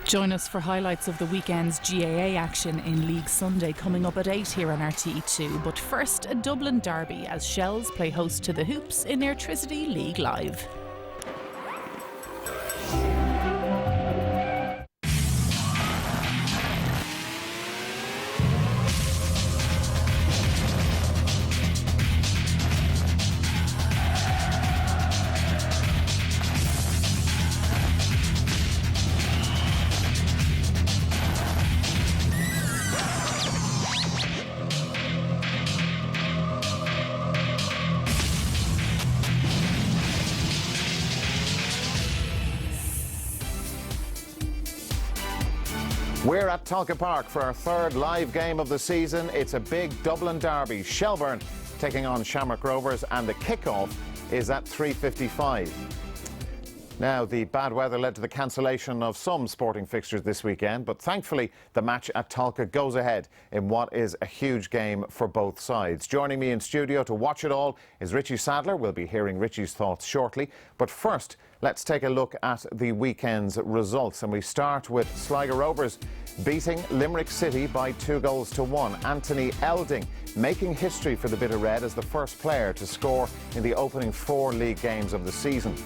Join us for highlights of the weekend's GAA action in League Sunday coming up at 8 here on RTE2. But first, a Dublin derby as Shells play host to the Hoops in Airtricity League Live. We're at Tolka Park for our third live game of the season. It's a big Dublin derby. Shelburne taking on Shamrock Rovers, and the kickoff is at 3:55. Now, the bad weather led to the cancellation of some sporting fixtures this weekend, but thankfully the match at Tolka goes ahead in what is a huge game for both sides. Joining me in studio to watch it all is Richie Sadler. We'll be hearing Richie's thoughts shortly. But first, let's take a look at the weekend's results. And we start with Sligo Rovers beating Limerick City by 2-1. Anthony Elding making history for the Bit of Red as the first player to score in the opening 4 league games of the season.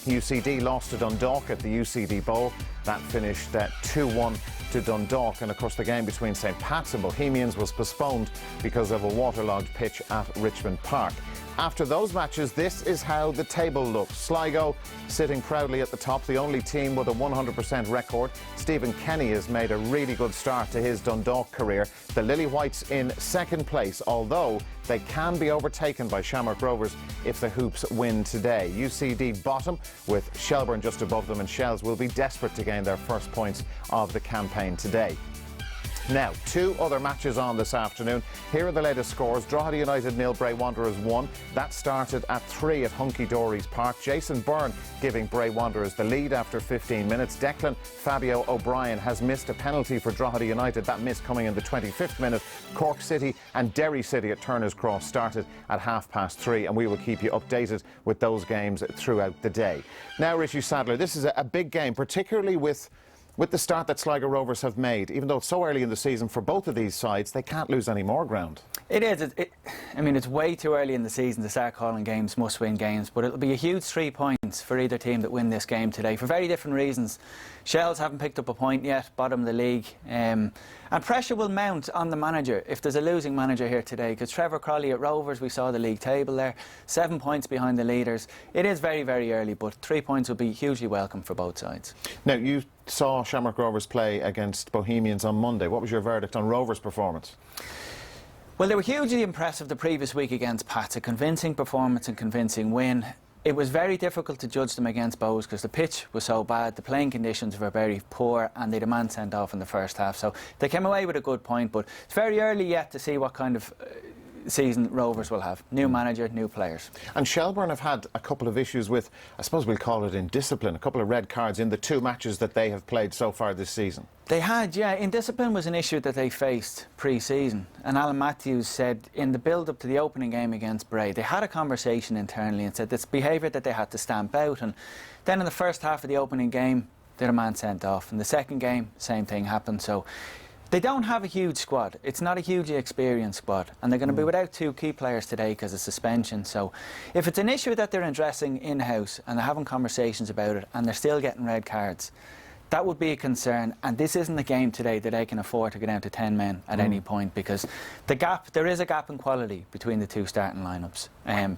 UCD lost to Dundalk at the UCD Bowl. That finished 2-1 to Dundalk, and of course the game between St Pat's and Bohemians was postponed because of a waterlogged pitch at Richmond Park. After those matches, this is how the table looks. Sligo sitting proudly at the top, the only team with a 100% record. Stephen Kenny has made a really good start to his Dundalk career. The Lily Whites in second place, although they can be overtaken by Shamrock Rovers if the Hoops win today. UCD bottom with Shelburne just above them, and Shells will be desperate to gain their first points of the campaign today. Now, 2 other matches on this afternoon. Here are the latest scores. Drogheda United 0, Bray Wanderers 1. That started at 3 at Hunky Dory's Park. Jason Byrne giving Bray Wanderers the lead after 15 minutes. Declan Fabio O'Brien has missed a penalty for Drogheda United. That miss coming in the 25th minute. Cork City and Derry City at Turner's Cross started at 3:30, and we will keep you updated with those games throughout the day. Now, Richie Sadler, this is a big game, particularly with the start that Sligo Rovers have made. Even though it's so early in the season for both of these sides, they can't lose any more ground. It is. I mean, it's way too early in the season to start calling games must-win games, but it'll be a huge 3 points for either team that win this game today, for very different reasons. Shells haven't picked up a point yet, bottom of the league, and pressure will mount on the manager if there's a losing manager here today, because Trevor Crowley at Rovers, we saw the league table there, 7 points behind the leaders. It is very, very early, but 3 points will be hugely welcome for both sides. Now, you saw Shamrock Rovers play against Bohemians on Monday. What was your verdict on Rovers' performance? Well, they were hugely impressive the previous week against Pats. A convincing performance and convincing win. It was very difficult to judge them against Bohs because the pitch was so bad, the playing conditions were very poor, and they had a man sent off in the first half. So they came away with a good point, but it's very early yet to see what kind of season Rovers will have. New manager, new players. And Shelburne have had a couple of issues with, I suppose we'll call it indiscipline, a couple of red cards in the 2 matches that they have played so far this season. They had, yeah. Indiscipline was an issue that they faced pre-season, and Alan Matthews said in the build-up to the opening game against Bray, they had a conversation internally and said this behaviour that they had to stamp out, and then in the first half of the opening game they had a man sent off. In the second game, same thing happened. So they don't have a huge squad. It's not a hugely experienced squad, and they're going to be without 2 key players today because of suspension. So if it's an issue that they're addressing in-house and they're having conversations about it and they're still getting red cards, that would be a concern, and this isn't a game today that they can afford to go down to 10 men at any point, because there is a gap in quality between the 2 starting lineups,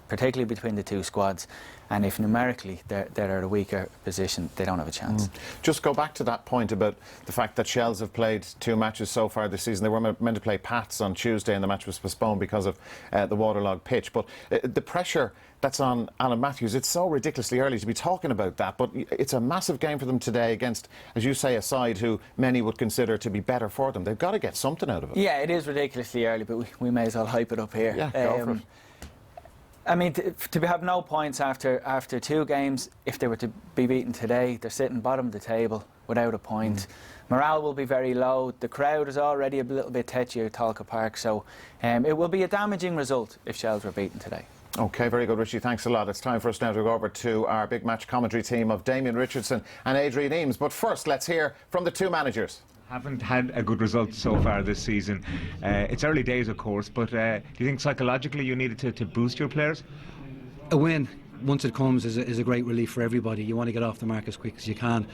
particularly between the 2 squads, and if numerically they're at a weaker position, they don't have a chance. Just go back to that point about the fact that Shells have played 2 matches so far this season. They were meant to play Pats on Tuesday, and the match was postponed because of the waterlogged pitch, but the pressure that's on Alan Matthews, it's so ridiculously early to be talking about that, but it's a massive game for them today against, as you say, a side who many would consider to be better for them. They've got to get something out of it. Yeah, it is ridiculously early, but we may as well hype it up here. Yeah, go for it. I mean, to have no points after 2 games, if they were to be beaten today, they're sitting bottom of the table without a point. Morale will be very low. The crowd is already a little bit tetchy at Tolka Park, so it will be a damaging result if Shells were beaten today. OK, very good, Richie. Thanks a lot. It's time for us now to go over to our big match commentary team of Damien Richardson and Adrian Eames. But first, let's hear from the two managers. Haven't had a good result so far this season. It's early days, of course, but do you think psychologically you needed to boost your players? A win, once it comes, is a great relief for everybody. You want to get off the mark as quick as you can.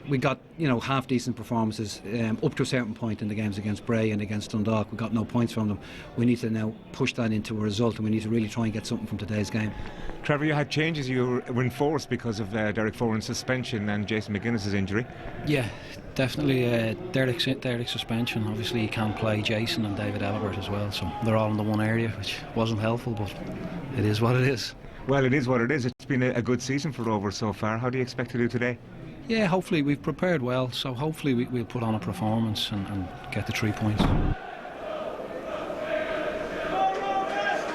We got, half decent performances up to a certain point in the games against Bray and against Dundalk. We got no points from them. We need to now push that into a result, and we need to really try and get something from today's game. Trevor, you had changes. You were enforced because of Derek Foran's suspension and Jason McGuinness's injury. Yeah, definitely. Derek's suspension. Obviously, you can't play Jason and David Elibert as well, so they're all in the one area, which wasn't helpful, but it is what it is. Well, it is what it is. It's been a good season for Rovers so far. How do you expect to do today? Yeah, hopefully we've prepared well, so hopefully we'll put on a performance and get the 3 points.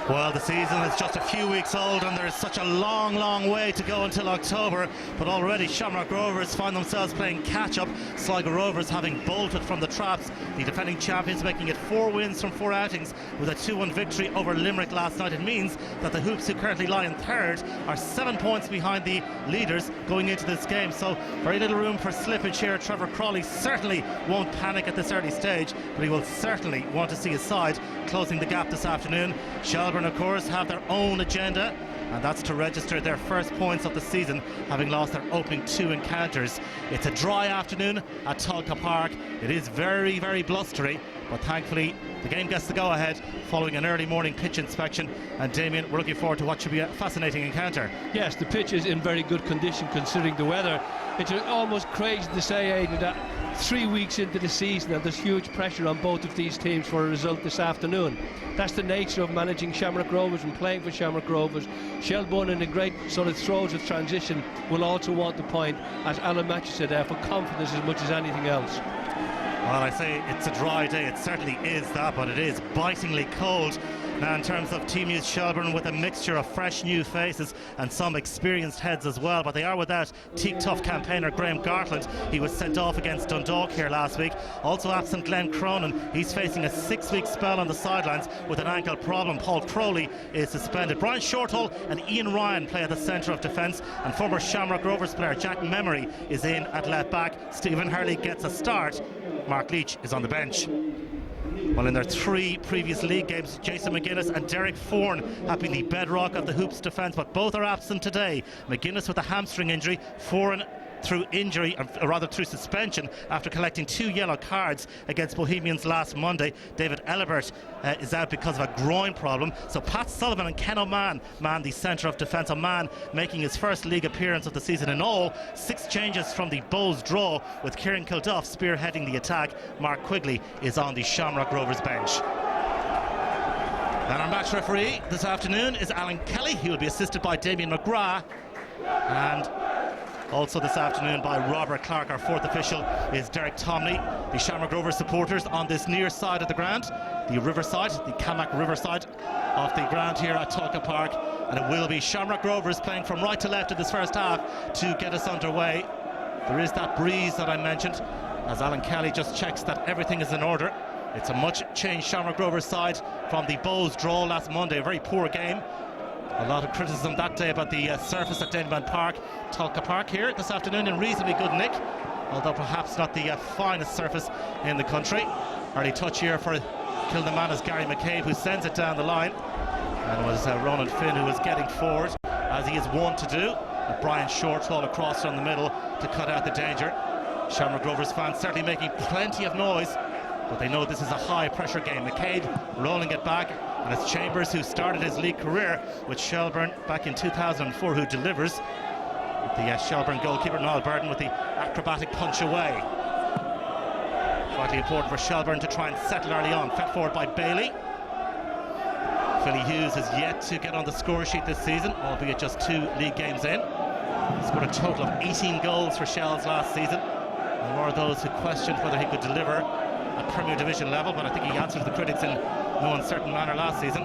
Well, the season is just a few weeks old and there's such a long way to go until October, but already Shamrock Rovers find themselves playing catch-up. Sligo Rovers having bolted from the traps, the defending champions making it 4 wins from 4 outings with a 2-1 victory over Limerick last night. It means that the Hoops, who currently lie in third, are 7 points behind the leaders going into this game, so very little room for slippage here. Trevor Crawley certainly won't panic at this early stage, but he will certainly want to see his side closing the gap this afternoon. Shelbourne, of course, have their own agenda, and that's to register their first points of the season, having lost their opening 2 encounters. It's a dry afternoon at Tolka Park. It is very blustery, but thankfully the game gets the go-ahead following an early morning pitch inspection. And Damien, we're looking forward to what should be a fascinating encounter. Yes, the pitch is in very good condition considering the weather. It's almost crazy to say, Aidan, that 3 weeks into the season and there's huge pressure on both of these teams for a result this afternoon. That's the nature of managing Shamrock Rovers and playing for Shamrock Rovers. Shelbourne, in a great sort of throes of transition, will also want the point, as Alan Matthew said there, for confidence as much as anything else. Well, I say it's a dry day. It certainly is that, but it is bitingly cold. Now, in terms of Team Youth Shelbourne, with a mixture of fresh new faces and some experienced heads as well, but they are without Teak Tough campaigner Graham Gartland. He was sent off against Dundalk here last week. Also absent Glenn Cronin. He's facing a 6-week spell on the sidelines with an ankle problem. Paul Crowley is suspended. Brian Shorthall and Ian Ryan play at the centre of defence, and former Shamrock Rovers player Jack Memory is in at left back. Stephen Hurley gets a start. Mark Leach is on the bench. Well, in their 3 previous league games, Jason McGuinness and Derek Foran have been the bedrock of the Hoops defence, but both are absent today. McGuinness with a hamstring injury, Foran through injury, or rather through suspension, after collecting 2 yellow cards against Bohemians last Monday. David Elibert is out because of a groin problem. So Pat Sullivan and Ken O'Mann man the centre of defence. O'Mann making his first league appearance of the season. In all, 6 changes from the Bows draw, with Kieran Kilduff spearheading the attack. Mark Quigley is on the Shamrock Rovers bench. And our match referee this afternoon is Alan Kelly. He will be assisted by Damien McGrath, and also this afternoon by Robert Clark. Our 4th official is Derek Tomley. The Shamrock Rovers supporters on this near side of the ground, the riverside, the Camak riverside of the ground here at Tolka Park, and it will be Shamrock Rovers playing from right to left in this first half to get us underway. There is that breeze that I mentioned as Alan Kelly just checks that everything is in order. It's a much changed Shamrock Rovers side from the Bows draw last Monday. A very poor game. A lot of criticism that day about the surface at Denman Park. Tolka Park here this afternoon in reasonably good nick, although perhaps not the finest surface in the country. Early touch here for Kilnaman's Gary McCabe, who sends it down the line, and it was Ronan Finn who was getting forward, as he is wont to do. And Brian Shortall across down the middle to cut out the danger. Shamrock Rovers fans certainly making plenty of noise, but they know this is a high pressure game. McCabe rolling it back, and it's Chambers, who started his league career with Shelbourne back in 2004, who delivers. The Shelbourne goalkeeper N.Burdon with the acrobatic punch away. Vitally important for Shelbourne to try and settle early on. Fed forward by Bailey. Philly Hughes is yet to get on the score sheet this season, albeit just 2 league games in. He scored a total of 18 goals for Shells last season. There were those who questioned whether he could deliver at Premier Division level, but I think he answered the critics in no uncertain manner last season.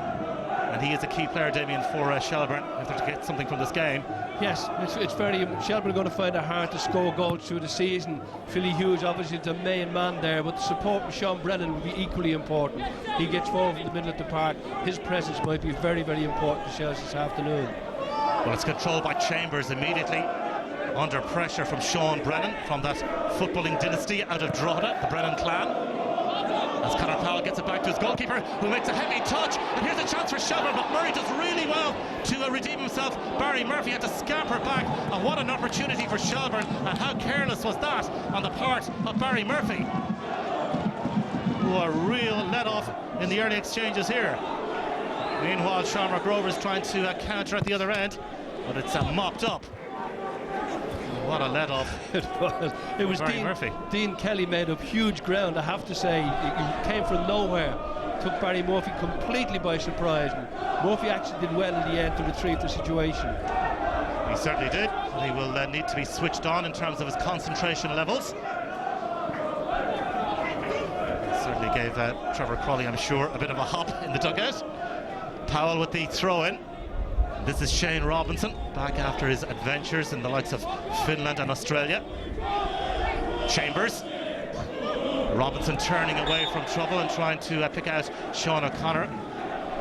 and he is a key player, Damien, for Shelbourne if they're to get something from this game. Yes, it's very. Shelbourne are going to find it hard to score goals through the season. Philly Hughes obviously is the main man there, but the support from Sean Brennan will be equally important. He gets forward in the middle of the park. His presence might be very, very important to Shells this afternoon. Well, it's controlled by Chambers immediately, under pressure from Sean Brennan from that footballing dynasty out of Drogheda, the Brennan clan. As Conor Powell gets it back to his goalkeeper, who makes a heavy touch, and here's a chance for Shelbourne, but Murray does really well to redeem himself. Barry Murphy had to scamper back, and what an opportunity for Shelbourne, and how careless was that on the part of Barry Murphy, who are real let off in the early exchanges here. Meanwhile, Shamrock Rovers trying to counter at the other end, but it's mopped up. What a let-off. It was Barry Murphy. Dean Kelly made up huge ground, I have to say. He came from nowhere, took Barry Murphy completely by surprise. And Murphy actually did well in the end to retrieve the situation. He certainly did. He will need to be switched on in terms of his concentration levels. Certainly gave Trevor Crawley, I'm sure, a bit of a hop in the dugout. Powell with the throw-in. This is Shane Robinson, back after his adventures in the likes of Finland and Australia. Chambers. Robinson turning away from trouble and trying to pick out Sean O'Connor.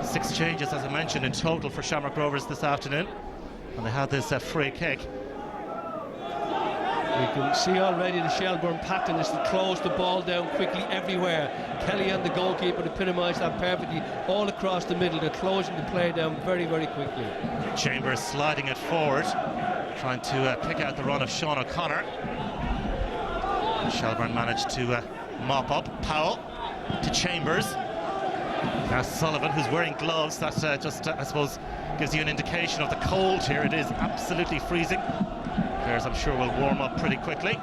6 changes, as I mentioned, in total for Shamrock Rovers this afternoon. And they had this free kick. We can see already the Shelbourne pattern is to close the ball down quickly everywhere. Kelly and the goalkeeper epitomised that perfectly all across the middle. They're closing the play down very, very quickly. Chambers sliding it forward, trying to pick out the run of Sean O'Connor. Shelbourne managed to mop up. Powell to Chambers. Now Sullivan, who's wearing gloves, that just, I suppose, gives you an indication of the cold here. It is absolutely freezing. Players, I'm sure, will warm up pretty quickly.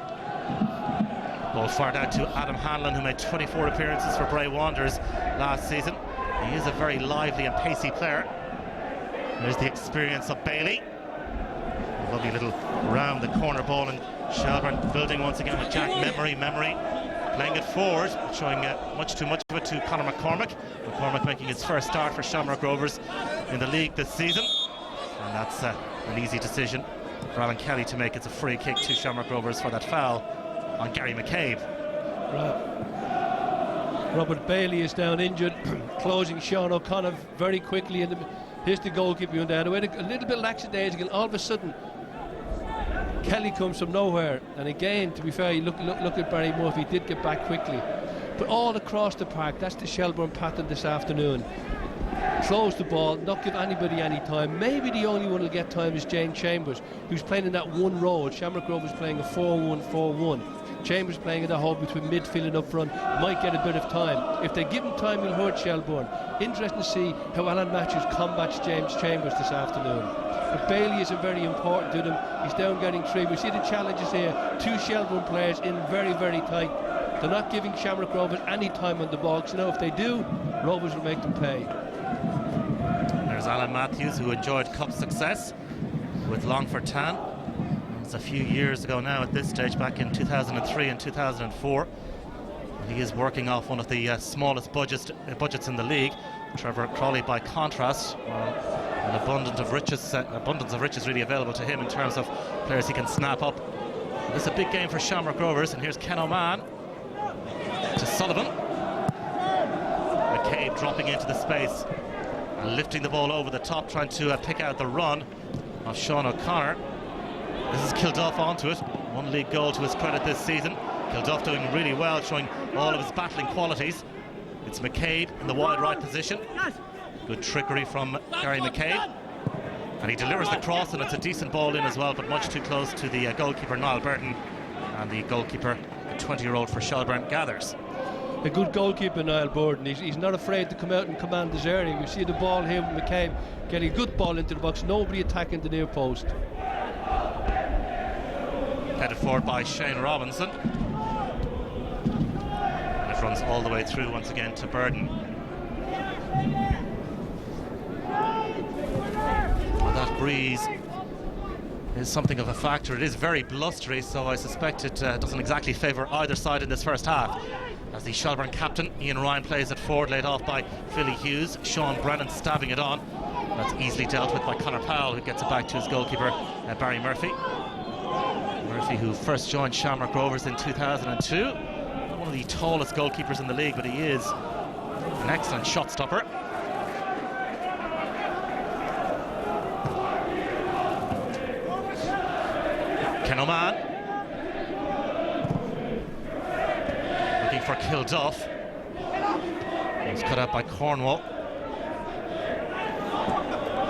Ball fired out to Adam Hanlon, who made 24 appearances for Bray Wanderers last season. He is a very lively and pacey player. There's the experience of Bailey. A lovely little round the corner ball, and Shelbourne building once again with Jack Memory playing it forward, showing much too much of it to Conor McCormack. McCormack making his first start for Shamrock Rovers in the league this season, and that's an easy decision for Alan Kelly to make. It's a free kick to Shamrock Rovers for that foul on Gary McCabe. Robert Bailey is down injured, closing Sean O'Connor very quickly. Here's the goalkeeper in there. A little bit lackadaisical. All of a sudden, Kelly comes from nowhere. And again, to be fair, you look at Barry Murphy. He did get back quickly. But all across the park, that's the Shelbourne pattern this afternoon. Close the ball, not give anybody any time. Maybe the only one who'll get time is Jane Chambers, who's playing in that one role. Shamrock Rovers playing a 4-1-4-1. Chambers playing in the hole between midfield and up front, might get a bit of time. If they give him time, he'll hurt Shelbourne. Interesting to see how Alan Matthews combats James Chambers this afternoon. But Bailey isn't very important to them. He's down getting 3. We see the challenges here. 2 Shelbourne players in very, very tight. They're not giving Shamrock Rovers any time on the ball. So now if they do, Rovers will make them pay. There's Alan Matthews, who enjoyed cup success with Longford Town. It's a few years ago now at this stage, back in 2003 and 2004. He is working off one of the smallest budgets in the league. Trevor Crawley, by contrast, an abundance of riches really available to him in terms of players he can snap up. This is a big game for Shamrock Rovers, and here's Ken O'Man to Sullivan. McCabe dropping into the space and lifting the ball over the top, trying to pick out the run of Sean O'Connor. This is Kilduff onto it. 1 league goal to his credit this season. Kilduff doing really well, showing all of his battling qualities. It's McCabe in the wide right position. Good trickery from Gary McCabe. And he delivers the cross, and it's a decent ball in as well, but much too close to the goalkeeper, N.Burdon. And the goalkeeper, the 20-year-old for Shelbourne, gathers. A good goalkeeper, N.Burdon. He's not afraid to come out and command his area. You see the ball here with McCabe getting a good ball into the box, nobody attacking the near post. Headed forward by Shane Robinson. And it runs all the way through once again to Burden. Well, that breeze is something of a factor. It is very blustery, so I suspect it doesn't exactly favour either side in this first half. As the Shelbourne captain, Ian Ryan, plays it forward, laid off by Philly Hughes. Sean Brennan stabbing it on. That's easily dealt with by Conor Powell, who gets it back to his goalkeeper, Barry Murphy. Murphy, who first joined Shamrock Rovers in 2002. Not one of the tallest goalkeepers in the league, but he is an excellent shot stopper. Ken Oman looking for Kilduff. He's cut out by Cornwall.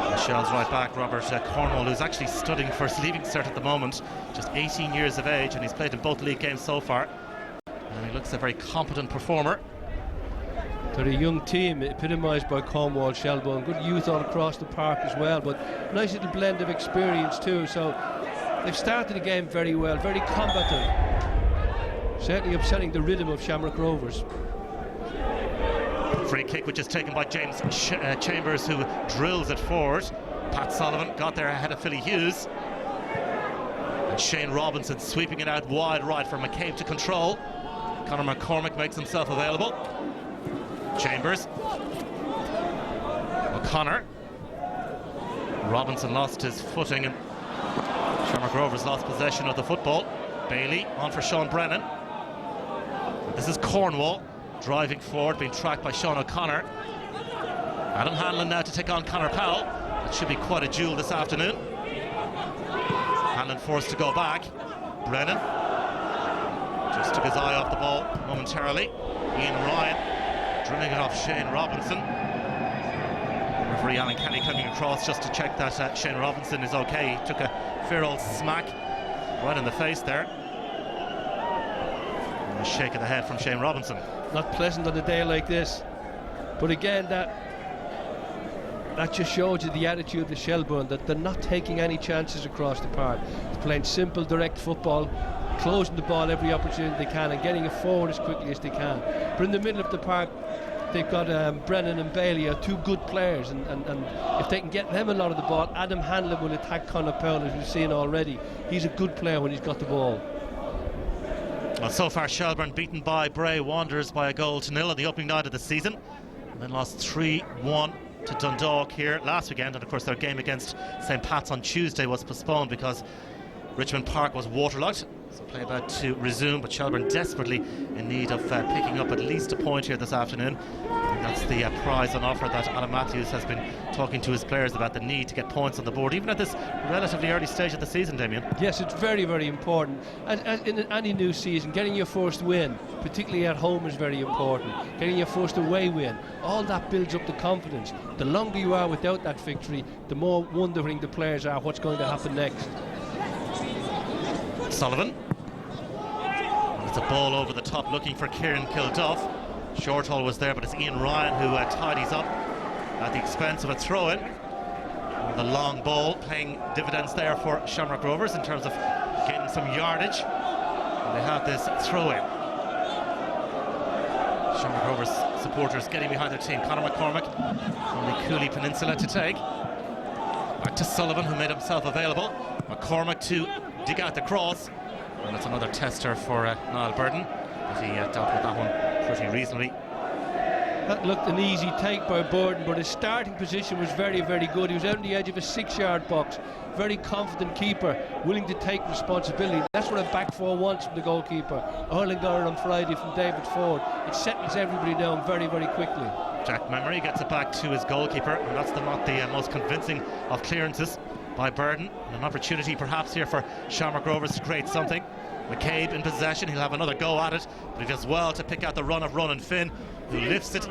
Michelle's right back, Robert Cornwall, who's actually studying for his leaving cert at the moment, just 18 years of age, and he's played in both league games so far. And he looks a very competent performer. They're a young team, epitomised by Cornwall, Shelbourne. Good youth all across the park as well, but nice little blend of experience too. So they've started the game very well, very combative. Certainly upsetting the rhythm of Shamrock Rovers. Free kick, which is taken by James Chambers, who drills it forward. Pat Sullivan got there ahead of Philly Hughes. And Shane Robinson sweeping it out wide right for McCabe to control. Conor McCormick makes himself available. Chambers. O'Connor. Robinson lost his footing and Shamrock Rovers lost possession of the football. Bailey on for Sean Brennan. This is Cornwall driving forward, being tracked by Sean O'Connor. Adam Hanlon now to take on Conor Powell. It should be quite a duel this afternoon. Hanlon forced to go back. Brennan just took his eye off the ball momentarily. Ian Ryan drilling it off Shane Robinson. Referee Alan Kelly coming across just to check that Shane Robinson is okay. He took a fair old smack right in the face there. And a shake of the head from Shane Robinson. Not pleasant on a day like this, but again that just shows you the attitude of Shelbourne, that they're not taking any chances across the park. They're playing simple, direct football, closing the ball every opportunity they can and getting it forward as quickly as they can. But in the middle of the park, they've got Brennan and Bailey are two good players, and if they can get them a lot of the ball, Adam Hanlon will attack Conor Powell, as we've seen already. He's a good player when he's got the ball. Well, so far Shelbourne beaten by Bray Wanderers by 1-0 on the opening night of the season, and then lost 3-1 to Dundalk here last weekend. And of course their game against St. Pat's on Tuesday was postponed because Richmond Park was waterlogged, so play about to resume, but Shelbourne desperately in need of picking up at least a point here this afternoon. And that's the prize on offer that Alan Matthews has been talking to his players about, the need to get points on the board, even at this relatively early stage of the season, Damien. Yes, it's very, very important. As in any new season, getting your first win, particularly at home, is very important. Getting your first away win, all that builds up the confidence. The longer you are without that victory, the more wondering the players are what's going to happen next. Sullivan. It's a ball over the top looking for Kieran Kilduff. Shorthall was there, but it's Ian Ryan who tidies up at the expense of a throw-in. The long ball paying dividends there for Shamrock Rovers in terms of getting some yardage. And they have this throw-in. Shamrock Rovers supporters getting behind their team. Conor McCormick on the Cooley Peninsula to take. Back to Sullivan, who made himself available. McCormick to dig out the cross, and it's another tester for N.Burdon, but he dealt with that one pretty reasonably. That looked an easy take by Burdon, but his starting position was very, very good. He was out on the edge of a 6-yard box, very confident keeper, willing to take responsibility. That's what a back four wants from the goalkeeper. Erlingar on Friday from David Ford. It settles everybody down very, very quickly. Jack Memory gets it back to his goalkeeper, and that's not the most convincing of clearances by Burdon. An opportunity perhaps here for Shamrock Rovers to create something. McCabe in possession, he'll have another go at it, but he does well to pick out the run of Ronan Finn, who lifts it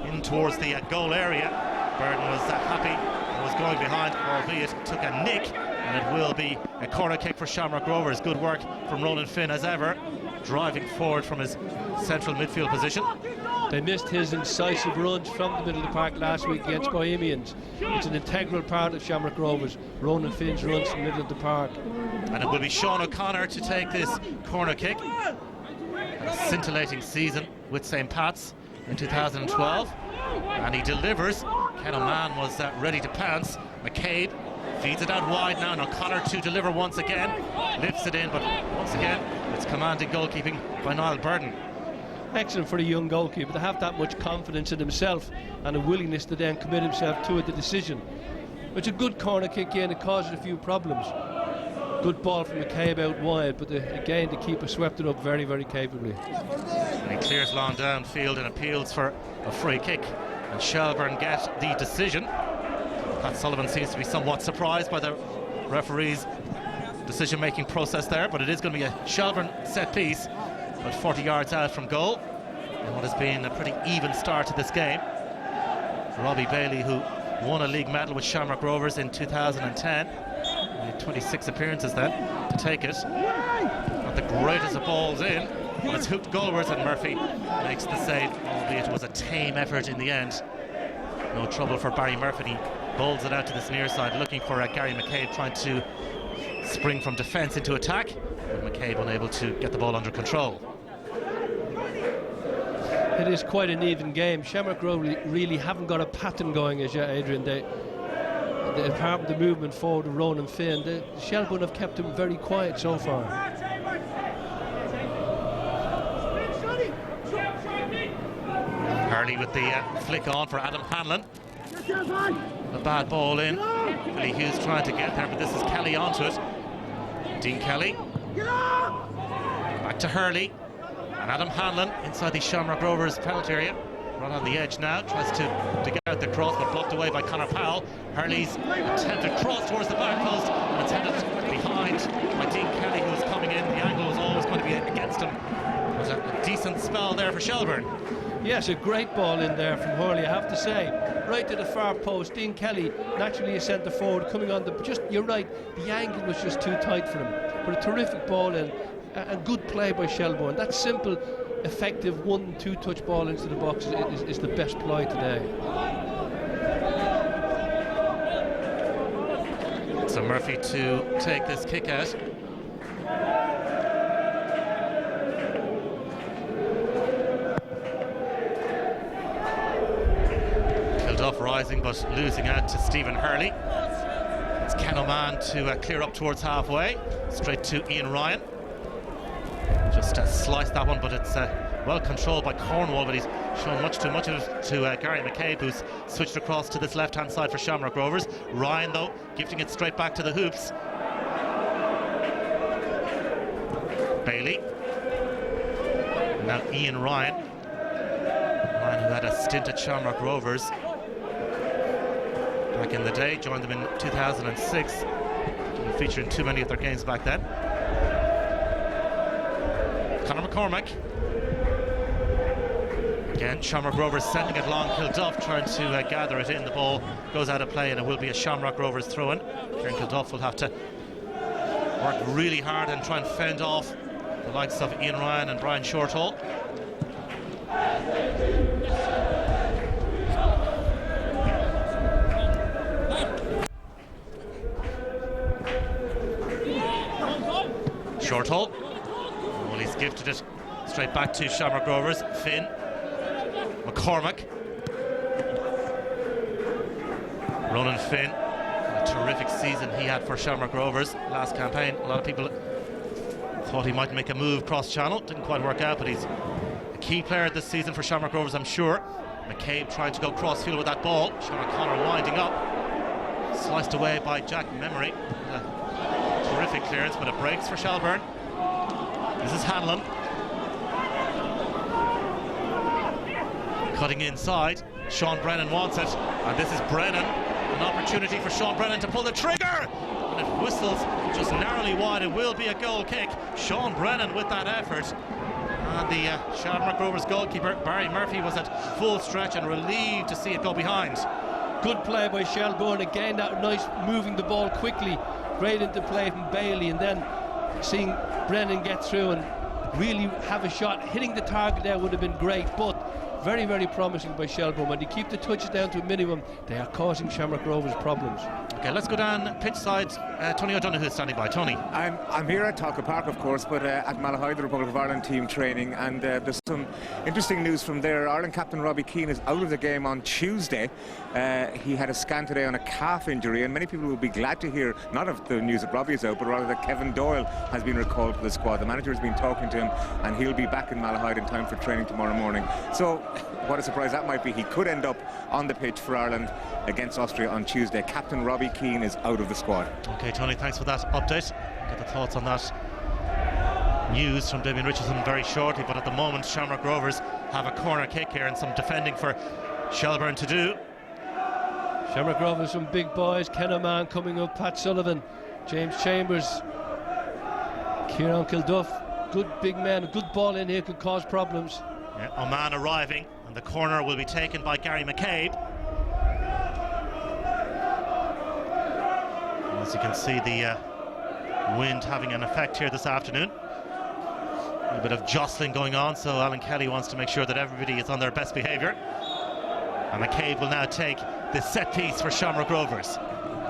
in towards the goal area. Burdon was happy and was going behind, albeit took a nick, and it will be a corner kick for Shamrock Rovers. Good work from Ronan Finn as ever, driving forward from his central midfield position. They missed his incisive runs from the middle of the park last week against Bohemians. It's an integral part of Shamrock Rovers, Ronan Finn's runs from the middle of the park. And it will be Sean O'Connor to take this corner kick. A scintillating season with St. Pat's in 2012, and he delivers. Ken Oman was ready to pounce. McCabe feeds it out wide now, and O'Connor to deliver once again. Lifts it in, but once again it's commanding goalkeeping by N.Burdon. Excellent for a young goalkeeper to have that much confidence in himself and a willingness to then commit himself to the decision. It's a good corner kick in, it caused a few problems. Good ball from McCabe out wide, but again the keeper swept it up very, very capably. And he clears long downfield and appeals for a free kick, and Shelbourne get the decision. Pat Sullivan seems to be somewhat surprised by the referee's decision-making process there, but it is going to be a Shelbourne set piece, about 40 yards out from goal, and what has been a pretty even start to this game. Robbie Bailey, who won a league medal with Shamrock Rovers in 2010, he had 26 appearances then to take it. Not the greatest of balls in, but it's hooked goalwards, and Murphy makes the save, albeit it was a tame effort in the end. No trouble for Barry Murphy. He bowls it out to this near side, looking for Gary McCabe, trying to spring from defence into attack, but McCabe unable to get the ball under control. It is quite an even game. Shamrock Rovers really haven't got a pattern going as yet, Adrian. Apart from the movement forward of Ronan Finn, Shelbourne have kept him very quiet so far. Hurley with the flick on for Adam Hanlon. A bad ball in. Billy Hughes trying to get there, but this is Kelly onto it. Dean Kelly. Back to Hurley. And Adam Hanlon inside the Shamrock Rovers penalty area. Right on the edge now. Tries to get out the cross, but blocked away by Conor Powell. Hurley's attempted cross towards the back post, and it's headed behind by Dean Kelly, who was coming in. The angle was always going to be against him. It was a decent spell there for Shelbourne. Yes, a great ball in there from Hurley, I have to say. Right to the far post. Dean Kelly, naturally a centre forward, coming on you're right, the angle was just too tight for him. But a terrific ball in, and good play by Shelbourne. That simple, effective 1-2 touch ball into the box is the best ply today. So Murphy to take this kick out. Kilduff rising but losing out to Stephen Hurley. It's Ken O'Man to clear up towards halfway, straight to Ian Ryan. Just sliced that one, but it's well controlled by Cornwall, but he's shown much too much of it to Gary McCabe, who's switched across to this left-hand side for Shamrock Rovers. Ryan, though, gifting it straight back to the hoops. Bailey. And now Ian Ryan. Ryan, who had a stint at Shamrock Rovers back in the day, joined them in 2006. Didn't feature in too many of their games back then. Conor McCormack. Again, Shamrock Rovers sending it long. Kilduff trying to gather it in. The ball goes out of play, and it will be a Shamrock Rovers throw-in. Kieran Kilduff will have to work really hard and try and fend off the likes of Ian Ryan and Brian Shortall. Shortall. Well, he's gifted it straight back to Shamrock Rovers. Finn. McCormack. Ronan Finn. A terrific season he had for Shamrock Rovers last campaign. A lot of people thought he might make a move cross-channel. Didn't quite work out, but he's a key player this season for Shamrock Rovers, I'm sure. McCabe trying to go cross-field with that ball. Sean O'Connor winding up. Sliced away by Jack Memory. Terrific clearance, but it breaks for Shelbourne. This is Hanlon. Cutting inside. Sean Brennan wants it. And this is Brennan. An opportunity for Sean Brennan to pull the trigger. And it whistles just narrowly wide. It will be a goal kick. Sean Brennan with that effort. And the Shamrock Rovers goalkeeper, Barry Murphy, was at full stretch and relieved to see it go behind. Good play by Shelbourne. Again, that nice moving the ball quickly. Great into play from Bailey, and then seeing Brennan get through and really have a shot. Hitting the target there would have been great, but very, very promising by Shelbourne. When they keep the touches down to a minimum, they are causing Shamrock Rovers problems. Okay, let's go down pitch side. Tony O'Donoghue is standing by. Tony. I'm here at Talca Park, of course, but at Malahide, the Republic of Ireland team training, and there's some interesting news from there. Ireland captain Robbie Keane is out of the game on Tuesday. He had a scan today on a calf injury, and many people will be glad to hear not of the news that Robbie is out, but rather that Kevin Doyle has been recalled to the squad. The manager has been talking to him, and he'll be back in Malahide in time for training tomorrow morning. So what a surprise that might be. He could end up on the pitch for Ireland against Austria on Tuesday. Captain Robbie Keane is out of the squad. Okay, Tony, thanks for that update. Get the thoughts on that news from Damien Richardson very shortly, but at the moment Shamrock Rovers have a corner kick here and some defending for Shelburne to do. Shamrock Rovers, some big boys. Ken Oman coming up, Pat Sullivan, James Chambers, Kieran Kilduff. Good big men, a good ball in here could cause problems. Yeah, Oman arriving, and the corner will be taken by Gary McCabe. As you can see, the wind having an effect here this afternoon. A little bit of jostling going on, so Alan Kelly wants to make sure that everybody is on their best behaviour. And McCabe will now take the set piece for Shamrock Rovers.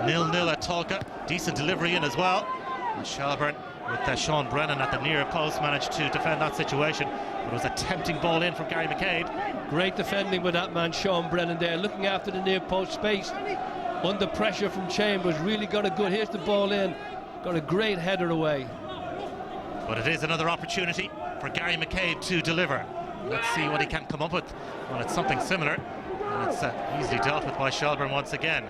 0-0 at Talca. Decent delivery in as well. And Shelburne, with Sean Brennan at the near post, managed to defend that situation. It was a tempting ball in from Gary McCabe. Great defending with that man Sean Brennan there, looking after the near post space. Under pressure from Chambers, really got a good, here's the ball in, got a great header away. But it is another opportunity for Gary McCabe to deliver. Let's see what he can come up with. Well, it's something similar, and it's easily dealt with by Shelburne once again.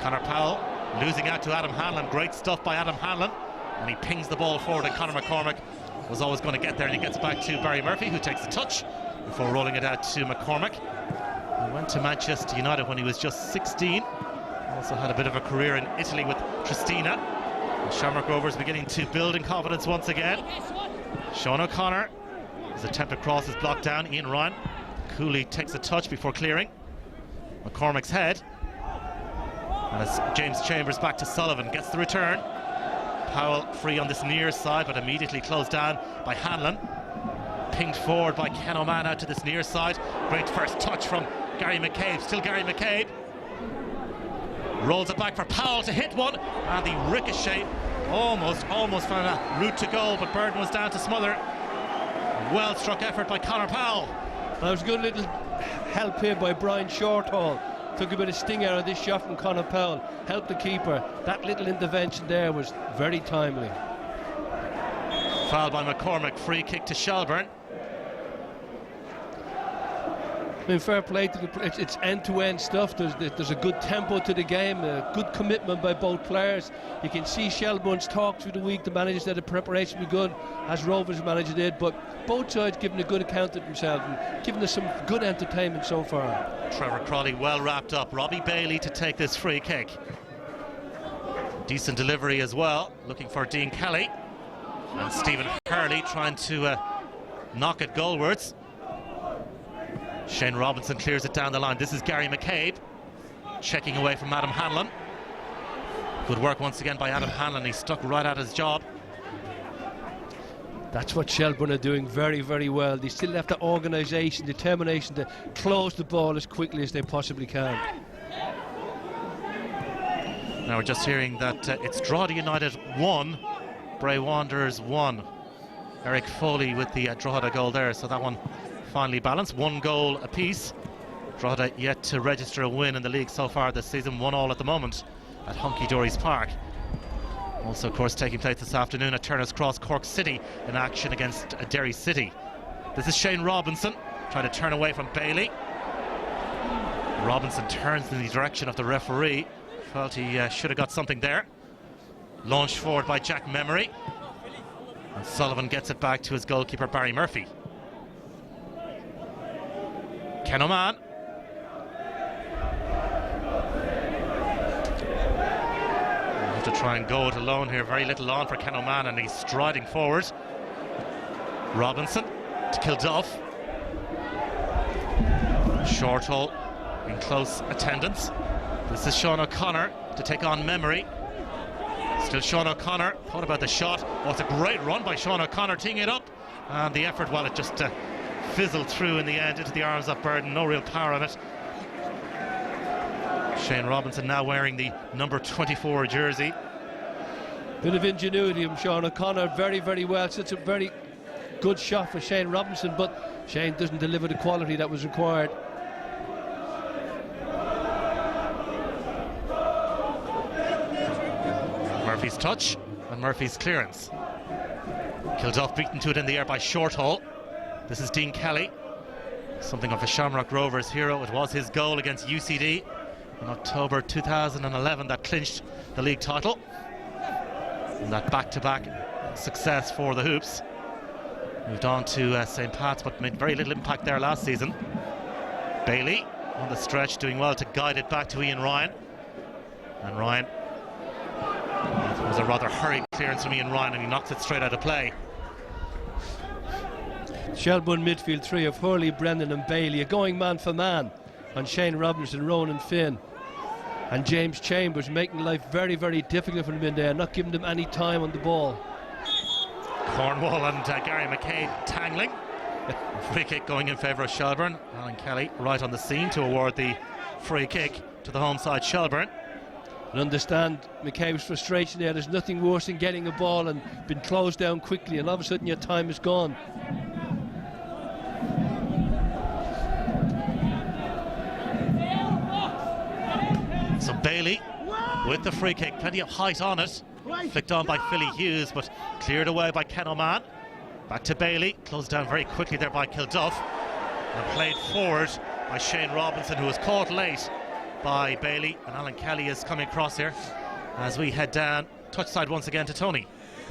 Conor Powell losing out to Adam Hanlon. Great stuff by Adam Hanlon, and he pings the ball forward, and Conor McCormack was always going to get there, and he gets back to Barry Murphy, who takes the touch before rolling it out to McCormack. He went to Manchester United when he was just 16. Also had a bit of a career in Italy with Tristina. And Shamrock Rovers beginning to build in confidence once again. Sean O'Connor, his attempted cross is blocked down. Ian Ryan coolly takes a touch before clearing. McCormack's head. And as James Chambers back to Sullivan, gets the return. Powell free on this near side, but immediately closed down by Hanlon. Pinged forward by Ken Oman out to this near side. Great first touch from Gary McCabe. Still Gary McCabe. Rolls it back for Powell to hit one, and the ricochet almost found a route to goal, but Burden was down to smother. Well struck effort by Conor Powell. That was a good little help here by Brian Shorthall. Took a bit of sting out of this shot from Conor Powell. Helped the keeper. That little intervention there was very timely. Foul by McCormack. Free kick to Shelburne. I mean, fair play to the, it's end-to-end stuff. There's a good tempo to the game, a good commitment by both players. You can see Shelburne's talk through the week. The manager said the preparation was good, as Rovers manager did, but both sides giving a good account of themselves and giving us some good entertainment so far. Trevor Crawley well wrapped up. Robbie Bailey to take this free kick. Decent delivery as well, looking for Dean Kelly. And Stephen Hurley trying to knock it goalwards. Shane Robinson clears it down the line. This is Gary McCabe checking away from Adam Hanlon. Good work once again by Adam Hanlon. He stuck right at his job. That's what Shelburne are doing very, very well. They still have the organisation, determination to close the ball as quickly as they possibly can. Now we're just hearing that it's Drogheda United 1, Bray Wanderers 1. Eric Foley with the Drogheda goal there, so that one finally balanced. 1 goal apiece. Drogheda yet to register a win in the league so far this season. 1-1 at the moment at Hunky Dory's Park. Also, of course, taking place this afternoon at Turner's Cross, Cork City in action against Derry City. This is Shane Robinson trying to turn away from Bailey. Robinson turns in the direction of the referee. Felt he should have got something there. Launched forward by Jack Memory. And Sullivan gets it back to his goalkeeper Barry Murphy. Ken Oman. We'll have to try and go it alone here. Very little on for Ken Oman, and he's striding forward. Robinson to Kilduff. Shorthall in close attendance. This is Sean O'Connor to take on Memory. Still Sean O'Connor. Thought about the shot. Oh, it's a great run by Sean O'Connor, teeing it up. And the effort, well, it just fizzled through in the end into the arms of Burdon. No real power on it. Shane Robinson now wearing the number 24 jersey. Bit of ingenuity from Sean O'Connor, very, very well. It's a very good shot for Shane Robinson, but Shane doesn't deliver the quality that was required. Murphy's touch and Murphy's clearance. Kilduff beaten to it in the air by Shorthall. This is Dean Kelly, something of a Shamrock Rovers hero. It was his goal against UCD in October 2011 that clinched the league title. And that back-to-back success for the Hoops. Moved on to St. Pat's, but made very little impact there last season. Bailey on the stretch, doing well to guide it back to Ian Ryan. And Ryan, it was a rather hurried clearance from Ian Ryan, and he knocks it straight out of play. Shelbourne midfield three of Hurley, Brennan and Bailey, a going man for man on Shane Robinson, Ronan Finn and James Chambers, making life very, very difficult for them in there, not giving them any time on the ball. Cornwall and Gary McCabe tangling. Free kick going in favour of Shelbourne. Alan Kelly right on the scene to award the free kick to the home side Shelbourne. And understand McCabe's frustration there. There's nothing worse than getting a ball and being closed down quickly, and all of a sudden your time is gone. So Bailey with the free kick, plenty of height on it. Flicked on by Philly Hughes, but cleared away by Ken O'Man. Back to Bailey, closed down very quickly there by Kilduff, and played forward by Shane Robinson, who was caught late by Bailey. And Alan Kelly is coming across here as we head down. Touch side once again to Tony.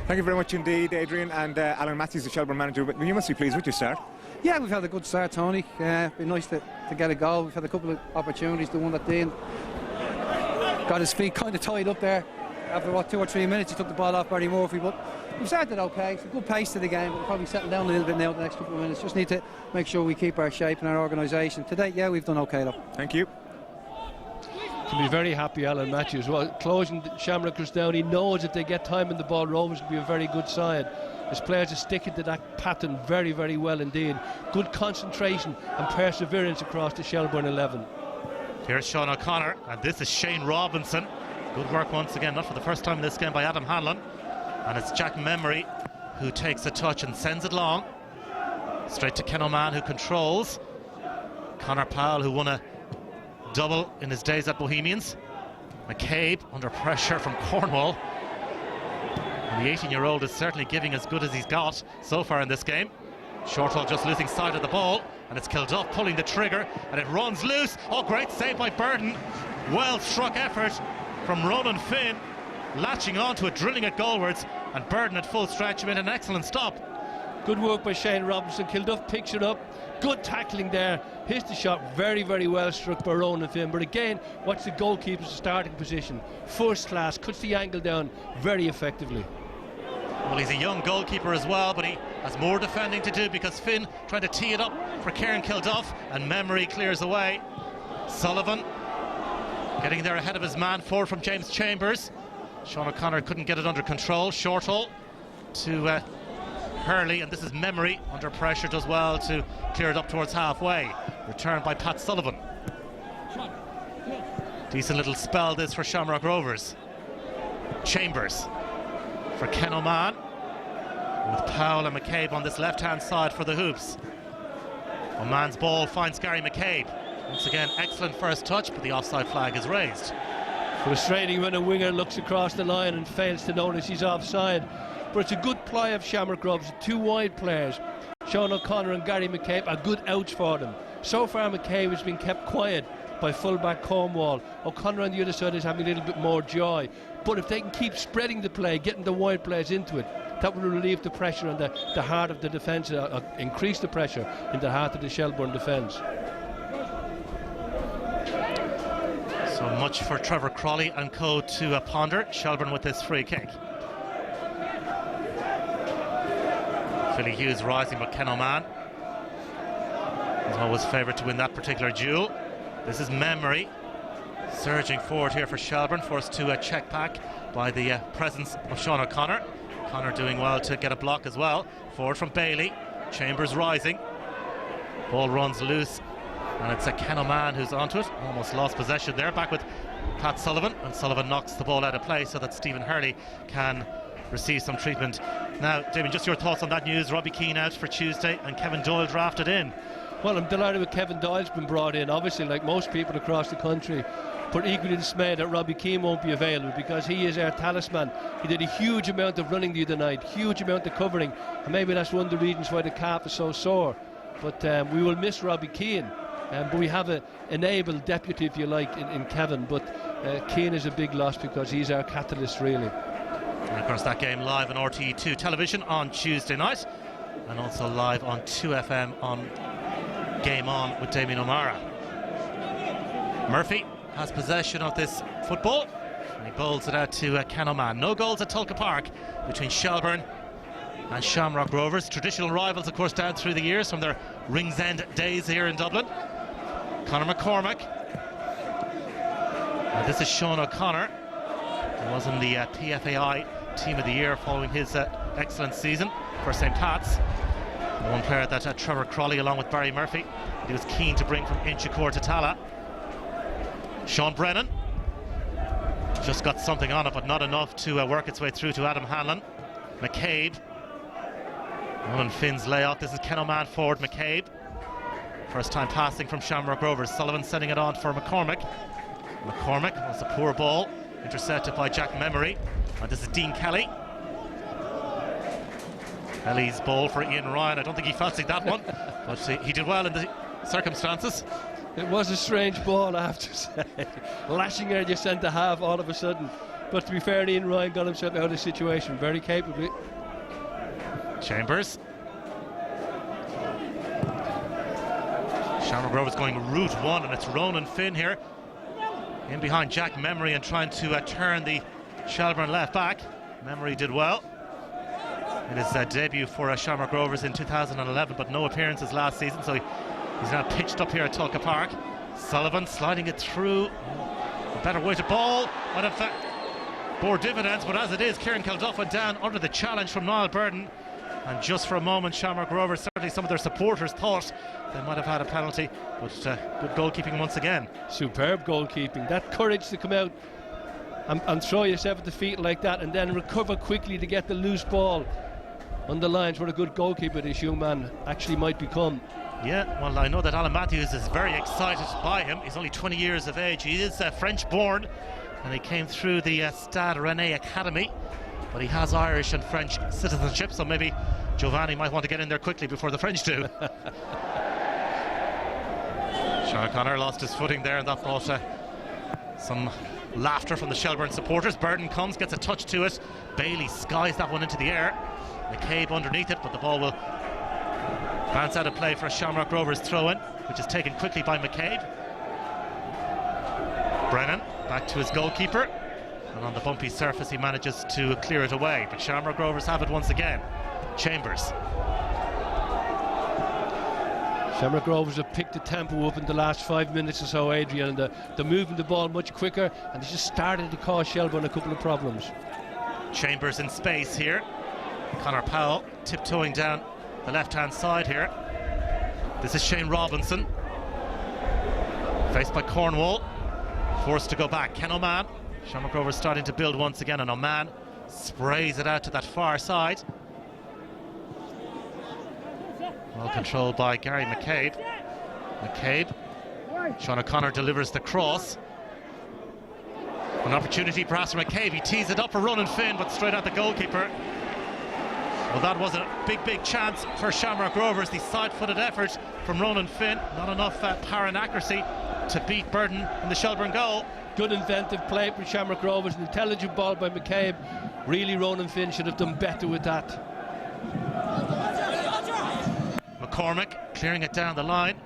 Thank you very much indeed, Adrian. And Alan Matthews, the Shelbourne manager, but you must be pleased with your start. Yeah, we've had a good start, Tony. Been nice to get a goal. We've had a couple of opportunities. The one that Dean got his feet kind of tied up there. After what, 2 or 3 minutes, he took the ball off Barry Murphy, but we've started okay. It's a good pace to the game, but we'll probably settle down a little bit now the next couple of minutes. Just need to make sure we keep our shape and our organisation. Today, yeah, we've done okay though. Thank you. To be very happy, Alan Matthews. Well, closing Shamrockers down, he knows if they get time in the ball, Rovers will be a very good side. His players are sticking to that pattern very, very well indeed. Good concentration and perseverance across the Shelbourne 11. Here's Sean O'Connor, and this is Shane Robinson. Good work once again, not for the first time in this game, by Adam Hanlon. And it's Jack Memory who takes a touch and sends it long. Straight to Ken O'Man, who controls. Connor Powell, who won a double in his days at Bohemians. McCabe under pressure from Cornwall. And the 18-year-old is certainly giving as good as he's got so far in this game. Shorthall just losing sight of the ball, and it's Kilduff pulling the trigger, and it runs loose. Oh, great save by Burdon. Well struck effort from Ronan Finn, latching on to it, drilling it goalwards, and Burdon at full stretch made an excellent stop. Good work by Shane Robinson. Kilduff picks it up. Good tackling there. Hits the shot very, very well struck by Ronan Finn. But again, watch the goalkeeper's starting position. First class, cuts the angle down very effectively. Well, he's a young goalkeeper as well, but he has more defending to do because Finn trying to tee it up for Kieran Kilduff, and Memory clears away. Sullivan getting there ahead of his man forward from James Chambers. Sean O'Connor couldn't get it under control. Shorthall to Hurley, and this is Memory under pressure, does well to clear it up towards halfway. Returned by Pat Sullivan. Decent little spell this for Shamrock Rovers. Chambers for Ken O'Man, with Powell and McCabe on this left-hand side for the Hoops. O'Man's ball finds Gary McCabe. Once again, excellent first touch, but the offside flag is raised. Frustrating when a winger looks across the line and fails to notice he's offside. But it's a good play of Shamrock Rovers. Two wide players, Sean O'Connor and Gary McCabe, are good outs for them. So far, McCabe has been kept quiet by fullback Cornwall. O'Connor on the other side is having a little bit more joy. But if they can keep spreading the play, getting the wide players into it, that will relieve the pressure on the heart of the defence, increase the pressure in the heart of the Shelbourne defence. So much for Trevor Crawley and co to ponder. Shelbourne with this free kick. Philly Hughes rising, but Ken O'Man is always favoured to win that particular duel. This is Memory surging forward here for Shelbourne, forced to check back by the presence of Sean O'Connor. O'Connor doing well to get a block as well. Forward from Bailey. Chambers rising. Ball runs loose And it's a Ken O'Man who's onto it. Almost lost possession there. Back with Pat Sullivan. And Sullivan knocks the ball out of play so that Stephen Hurley can receive some treatment. Now, Damien, just your thoughts on that news. Robbie Keane out for Tuesday and Kevin Doyle drafted in. Well, I'm delighted with Kevin Doyle's been brought in. Obviously, like most people across the country, but equally dismayed that Robbie Keane won't be available because he is our talisman. He did a huge amount of running the other night, huge amount of covering, and maybe that's one of the reasons why the calf is so sore. But we will miss Robbie Keane. But we have an able deputy, if you like, in Kevin. But Keane is a big loss because he's our catalyst, really. And of course, that game live on RTE2 television on Tuesday night, and also live on 2FM on Game On with Damien O'Mara. Murphy has possession of this football, and he bowls it out to Ken O'Man. No goals at Tulka Park between Shelbourne and Shamrock Rovers. Traditional rivals, of course, down through the years from their Ringsend days here in Dublin. Conor McCormack. And this is Sean O'Connor, who was in the PFAI Team of the Year following his excellent season for St. Pat's. The one player that Trevor Crawley, along with Barry Murphy, he was keen to bring from Inchicore to Tala. Sean Brennan just got something on it, but not enough to work its way through to Adam Hanlon. McCabe. Nolan Finn's layoff. This is Ken O'Man forward. McCabe. First time passing from Shamrock Rovers. Sullivan sending it on for McCormack. McCormack was a poor ball, intercepted by Jack Memory. And this is Dean Kelly. Kelly's ball for Ian Ryan. I don't think he fancied that one, but he did well in the circumstances. It was a strange ball, I have to say. Lashing out your centre half all of a sudden. But to be fair, Ian Ryan got himself out of the situation very capably. Chambers. Shamrock Rovers going route one, and it's Ronan Finn here in behind Jack Memory and trying to turn the Shelbourne left back. Memory did well in his debut for Shamrock Rovers in 2011, but no appearances last season, so he's now pitched up here at Tulka Park. Sullivan sliding it through. A better weighted ball, but in fact bore dividends, but as it is, Kieran Kilduff went down under the challenge from N.Burdon. And just for a moment, Shamrock Rovers, certainly some of their supporters thought they might have had a penalty, but good goalkeeping once again. Superb goalkeeping. That courage to come out and throw yourself at the feet like that and then recover quickly to get the loose ball on the lines. What a good goalkeeper this young man actually might become. Yeah, well, I know that Alan Matthews is very excited by him. He's only 20 years of age. He is French born, and he came through the Stade Rennais Academy, but he has Irish and French citizenship, so maybe Giovanni might want to get in there quickly before the French do. Sean O'Connor lost his footing there, and that brought some laughter from the Shelbourne supporters. Burden comes, gets a touch to it. Bailey skies that one into the air. McCabe underneath it, but the ball will bounce out of play for a Shamrock Rovers throw-in, which is taken quickly by McCabe. Brennan back to his goalkeeper, and on the bumpy surface he manages to clear it away, but Shamrock Rovers have it once again. Chambers. Shamrock Rovers have picked the tempo up in the last 5 minutes or so, Adrian, and they're moving the ball much quicker, and they just started to cause Shelbourne a couple of problems. Chambers in space here. Conor Powell tiptoeing down the left-hand side here. This is Shane Robinson, faced by Cornwall, forced to go back. Ken O'Man. Shamrock Rovers starting to build once again, and O'Man sprays it out to that far side. Well controlled by Gary McCabe. McCabe. Sean O'Connor delivers the cross. An opportunity perhaps for McCabe. He tees it up for Ronan Finn, but straight at the goalkeeper. Well, that was a big chance for Shamrock Rovers. The side-footed effort from Ronan Finn. Not enough power and accuracy to beat Burden in the Shelbourne goal. Good inventive play from Shamrock Rovers. An intelligent ball by McCabe. Really, Ronan Finn should have done better with that. McCormack clearing it down the line.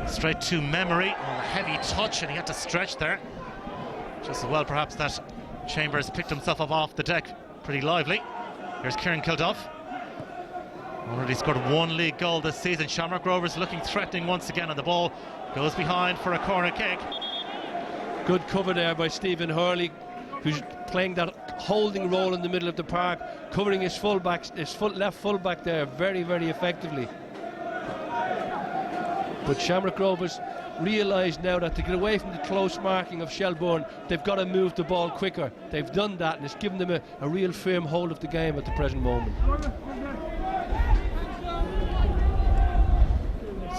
Straight to Memory on a heavy touch, and he had to stretch there. Just as well, perhaps, that Chambers picked himself up off the deck pretty lively. Here's Kieran Kilduff. Already scored one league goal this season. Shamrock Rovers looking threatening once again, and the ball goes behind for a corner kick. Good cover there by Stephen Hurley, who's playing that holding role in the middle of the park, covering his left fullback there very effectively. But Shamrock Rovers realise now that to get away from the close marking of Shelbourne, they've got to move the ball quicker. They've done that, and it's given them a real firm hold of the game at the present moment.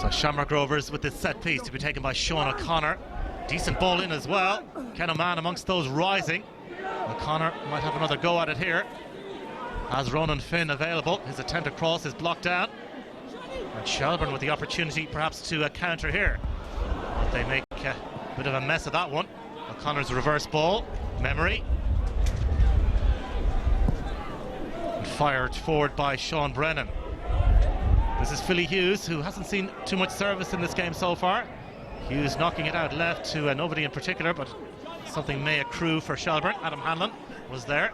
So Shamrock Rovers with this set piece to be taken by Sean O'Connor. Decent ball in as well. Ken O'Mann amongst those rising. O'Connor might have another go at it here. Has Ronan Finn available. His attempt to cross is blocked down. And Shelbourne with the opportunity perhaps to counter here. But they make a bit of a mess of that one. O'Connor's reverse ball. Memory. And fired forward by Sean Brennan. This is Philly Hughes, who hasn't seen too much service in this game so far. Hughes knocking it out left to nobody in particular, but something may accrue for Shelbourne. Adam Hanlon was there.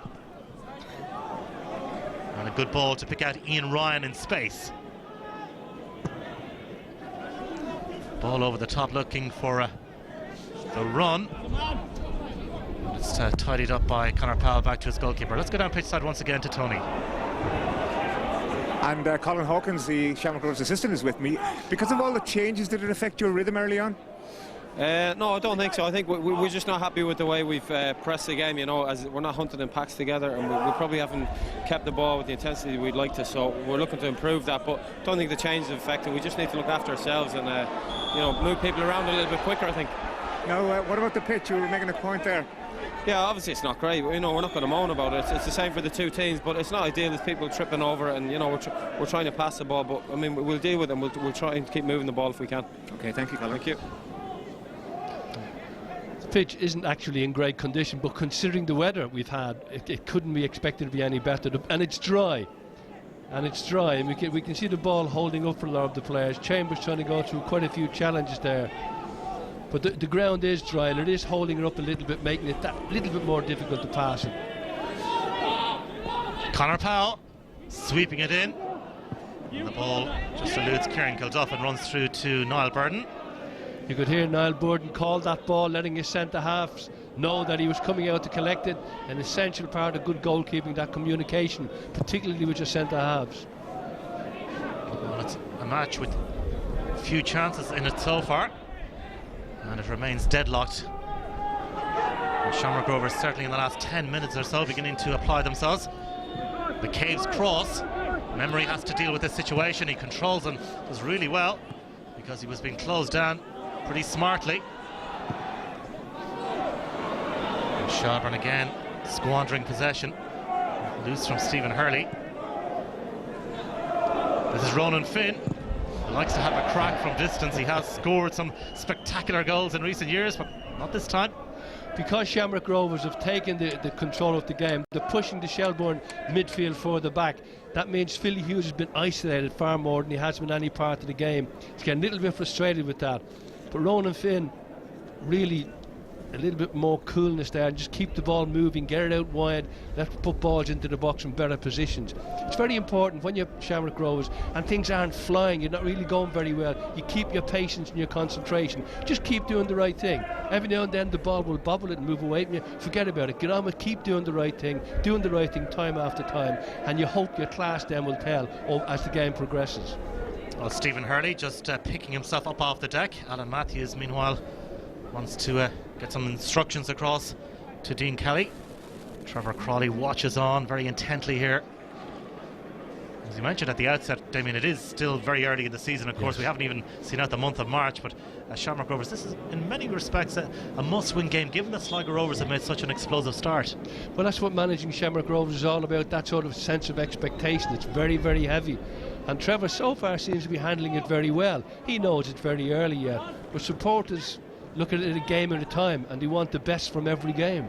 And a good ball to pick out Ian Ryan in space. Ball over the top looking for the run. It's tidied up by Conor Powell back to his goalkeeper. Let's go down pitch side once again to Tony. And Colin Hawkins, the Shamrock Rovers assistant, is with me. Because of all the changes, did it affect your rhythm early on? No, I don't think so. I think we're just not happy with the way we've pressed the game, you know, as we're not hunting in packs together, and we probably haven't kept the ball with the intensity we'd like to, so we're looking to improve that, but I don't think the changes have affected. We just need to look after ourselves and you know, move people around a little bit quicker, I think. Now, what about the pitch? You were making a point there. Yeah, obviously it's not great. You know, we're not going to moan about it. It's the same for the two teams, but it's not ideal with people tripping over it, and you know, we're trying to pass the ball, but I mean, we'll deal with it, and we'll try and keep moving the ball if we can. Okay, thank you, Colin. Thank you. The pitch isn't actually in great condition, but considering the weather we've had, it couldn't be expected to be any better. And it's dry. And we can see the ball holding up for a lot of the players. Chambers trying to go through quite a few challenges there. But the ground is dry, and it is holding it up a little bit, making it that little bit more difficult to pass it. Conor Powell sweeping it in. And the ball just eludes Kieran Kilduff and runs through to N.Burdon. You could hear N.Burdon call that ball, letting his centre-halves know that he was coming out to collect it. An essential part of good goalkeeping, that communication, particularly with your centre-halves. Well, it's a match with few chances in it so far, and it remains deadlocked. And Shamrock Rovers certainly in the last 10 minutes or so beginning to apply themselves. The Caves cross. Memory has to deal with this situation. He controls and does really well because he was being closed down pretty smartly. And Shelbourne again squandering possession. Loose from Stephen Hurley. This is Ronan Finn. He likes to have a crack from distance. He has scored some spectacular goals in recent years, but not this time. Because Shamrock Rovers have taken the control of the game, they're pushing the Shelbourne midfield further back. That means Philly Hughes has been isolated far more than he has been any part of the game. He's getting a little bit frustrated with that. But Ronan Finn, really a little bit more coolness there, and just keep the ball moving, get it out wide, let's put balls into the box from better positions. It's very important when you're Shamrock Rovers and things aren't flying, you're not really going very well, you keep your patience and your concentration, just keep doing the right thing. Every now and then the ball will bobble it and move away from you, forget about it, get on with keep doing the right thing time after time, and you hope your class then will tell as the game progresses. Well, Stephen Hurley just picking himself up off the deck. Alan Matthews meanwhile wants to get some instructions across to Dean Kelly. Trevor Crawley watches on very intently here. As you mentioned at the outset, Damien, it is still very early in the season. Of course, we haven't even seen out the month of March, but Shamrock Rovers, this is in many respects a must-win game, given that Sligo Rovers have made such an explosive start. Well, that's what managing Shamrock Rovers is all about, that sort of sense of expectation. It's very, very heavy. And Trevor so far seems to be handling it very well. He knows it's very early yet, but supporters look at it a game at a time, and they want the best from every game.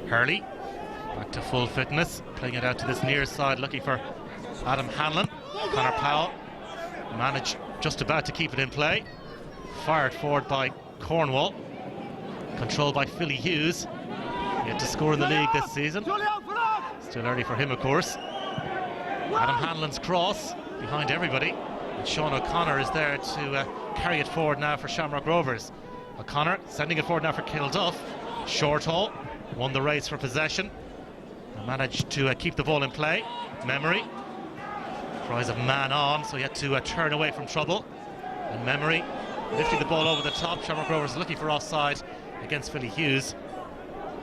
Hurley back to full fitness, playing it out to this near side, looking for Adam Hanlon. Conor Powell managed just about to keep it in play. Fired forward by Cornwall. Controlled by Philly Hughes. Yet to score in the league this season. Still early for him, of course. Adam Hanlon's cross behind everybody. And Sean O'Connor is there to carry it forward now for Shamrock Rovers. O'Connor sending it forward now for Kilduff. Short haul, won the race for possession and managed to keep the ball in play. Memory Cries of man on, so he had to turn away from trouble. And Memory lifting the ball over the top. Shamrock Rovers looking for offside against Philly Hughes,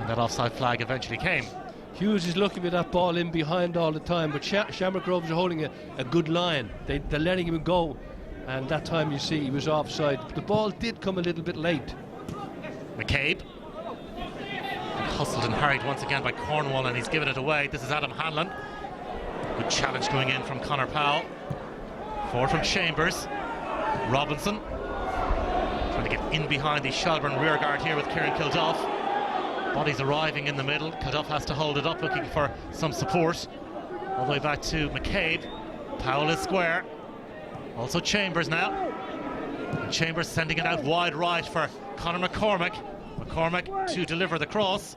and that offside flag eventually came. Hughes is looking at that ball in behind all the time, but Shamrock Rovers are holding a good line. They're letting him go, and that time you see he was offside. The ball did come a little bit late. McCabe, hustled and harried once again by Cornwall, and he's given it away. This is Adam Hanlon. Good challenge going in from Conor Powell. Forward from Chambers. Robinson trying to get in behind the Shelburne rearguard here with Kieran Kilduff. Bodies arriving in the middle. Kilduff has to hold it up, looking for some support. All the way back to McCabe. Powell is square. Also Chambers now. And Chambers sending it out wide right for Conor McCormack. McCormack to deliver the cross.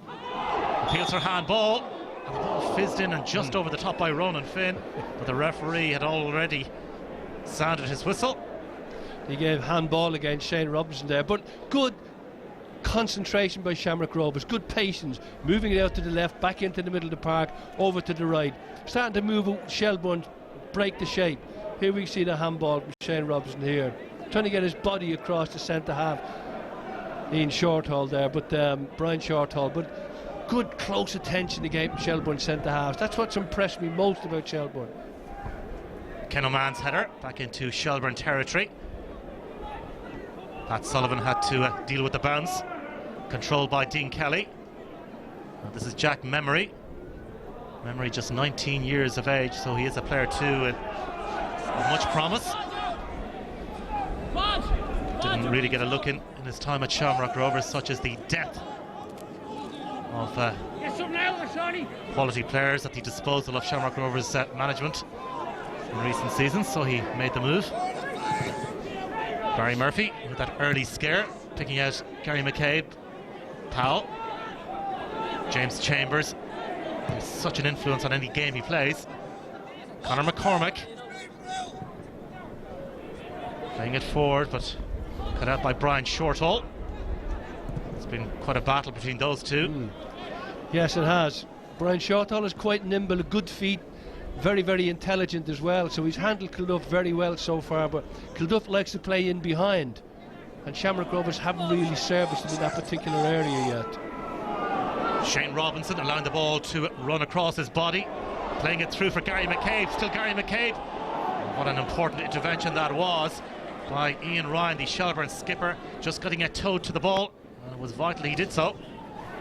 Appeals for handball. And the ball fizzed in and just over the top by Ronan Finn. But the referee had already sounded his whistle. He gave handball against Shane Robinson there, but good concentration by Shamrock Rovers, good patience, moving it out to the left, back into the middle of the park, over to the right, starting to move Shelburne, break the shape. Here we see the handball from Shane Robinson here, trying to get his body across the centre half. Ian Shorthall there, but Brian Shorthall, but good close attention against Shelburne centre halves. That's what's impressed me most about Shelburne. Ken O'Mahon's header back into Shelburne territory. Pat Sullivan had to deal with the bounce, controlled by Dean Kelly. And this is Jack Memory. Memory just 19 years of age, so he is a player too of much promise. Didn't really get a look in his time at Shamrock Rovers, such as the depth of quality players at the disposal of Shamrock Rovers management in recent seasons, so he made the move. Barry Murphy with that early scare, picking out Gary McCabe. Powell. James Chambers. There's such an influence on any game he plays. Conor McCormack. Playing it forward, but cut out by Brian Shorthall. It's been quite a battle between those two. Yes, it has. Brian Shorthall is quite nimble, a good feet, very, very intelligent as well, so he's handled Kilduff very well so far, but Kilduff likes to play in behind, and Shamrock Rovers haven't really serviced him in that particular area yet. Shane Robinson allowing the ball to run across his body, playing it through for Gary McCabe. Still Gary McCabe. What an important intervention that was by Ian Ryan, the Shelburne skipper, just getting a toe to the ball, and it was vital he did so.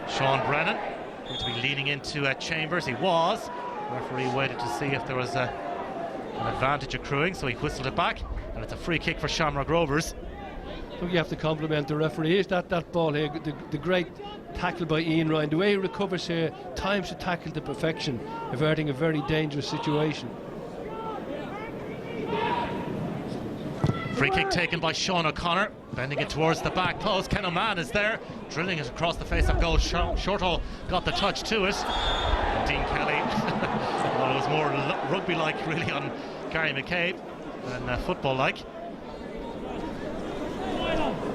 Sean Brennan going to be leaning into Chambers. He was. The referee waited to see if there was an advantage accruing, so he whistled it back, and it's a free kick for Shamrock Rovers. So you have to compliment the referee. Is that ball here, the great tackle by Ian Ryan, the way he recovers here, times the tackle to perfection, averting a very dangerous situation. Free kick taken by Sean O'Connor, bending it towards the back post. Ken O'Mahon is there, drilling it across the face of goal. Shorthall got the touch to it. And Dean Kelly, well, it was more rugby-like really on Gary McCabe than football-like.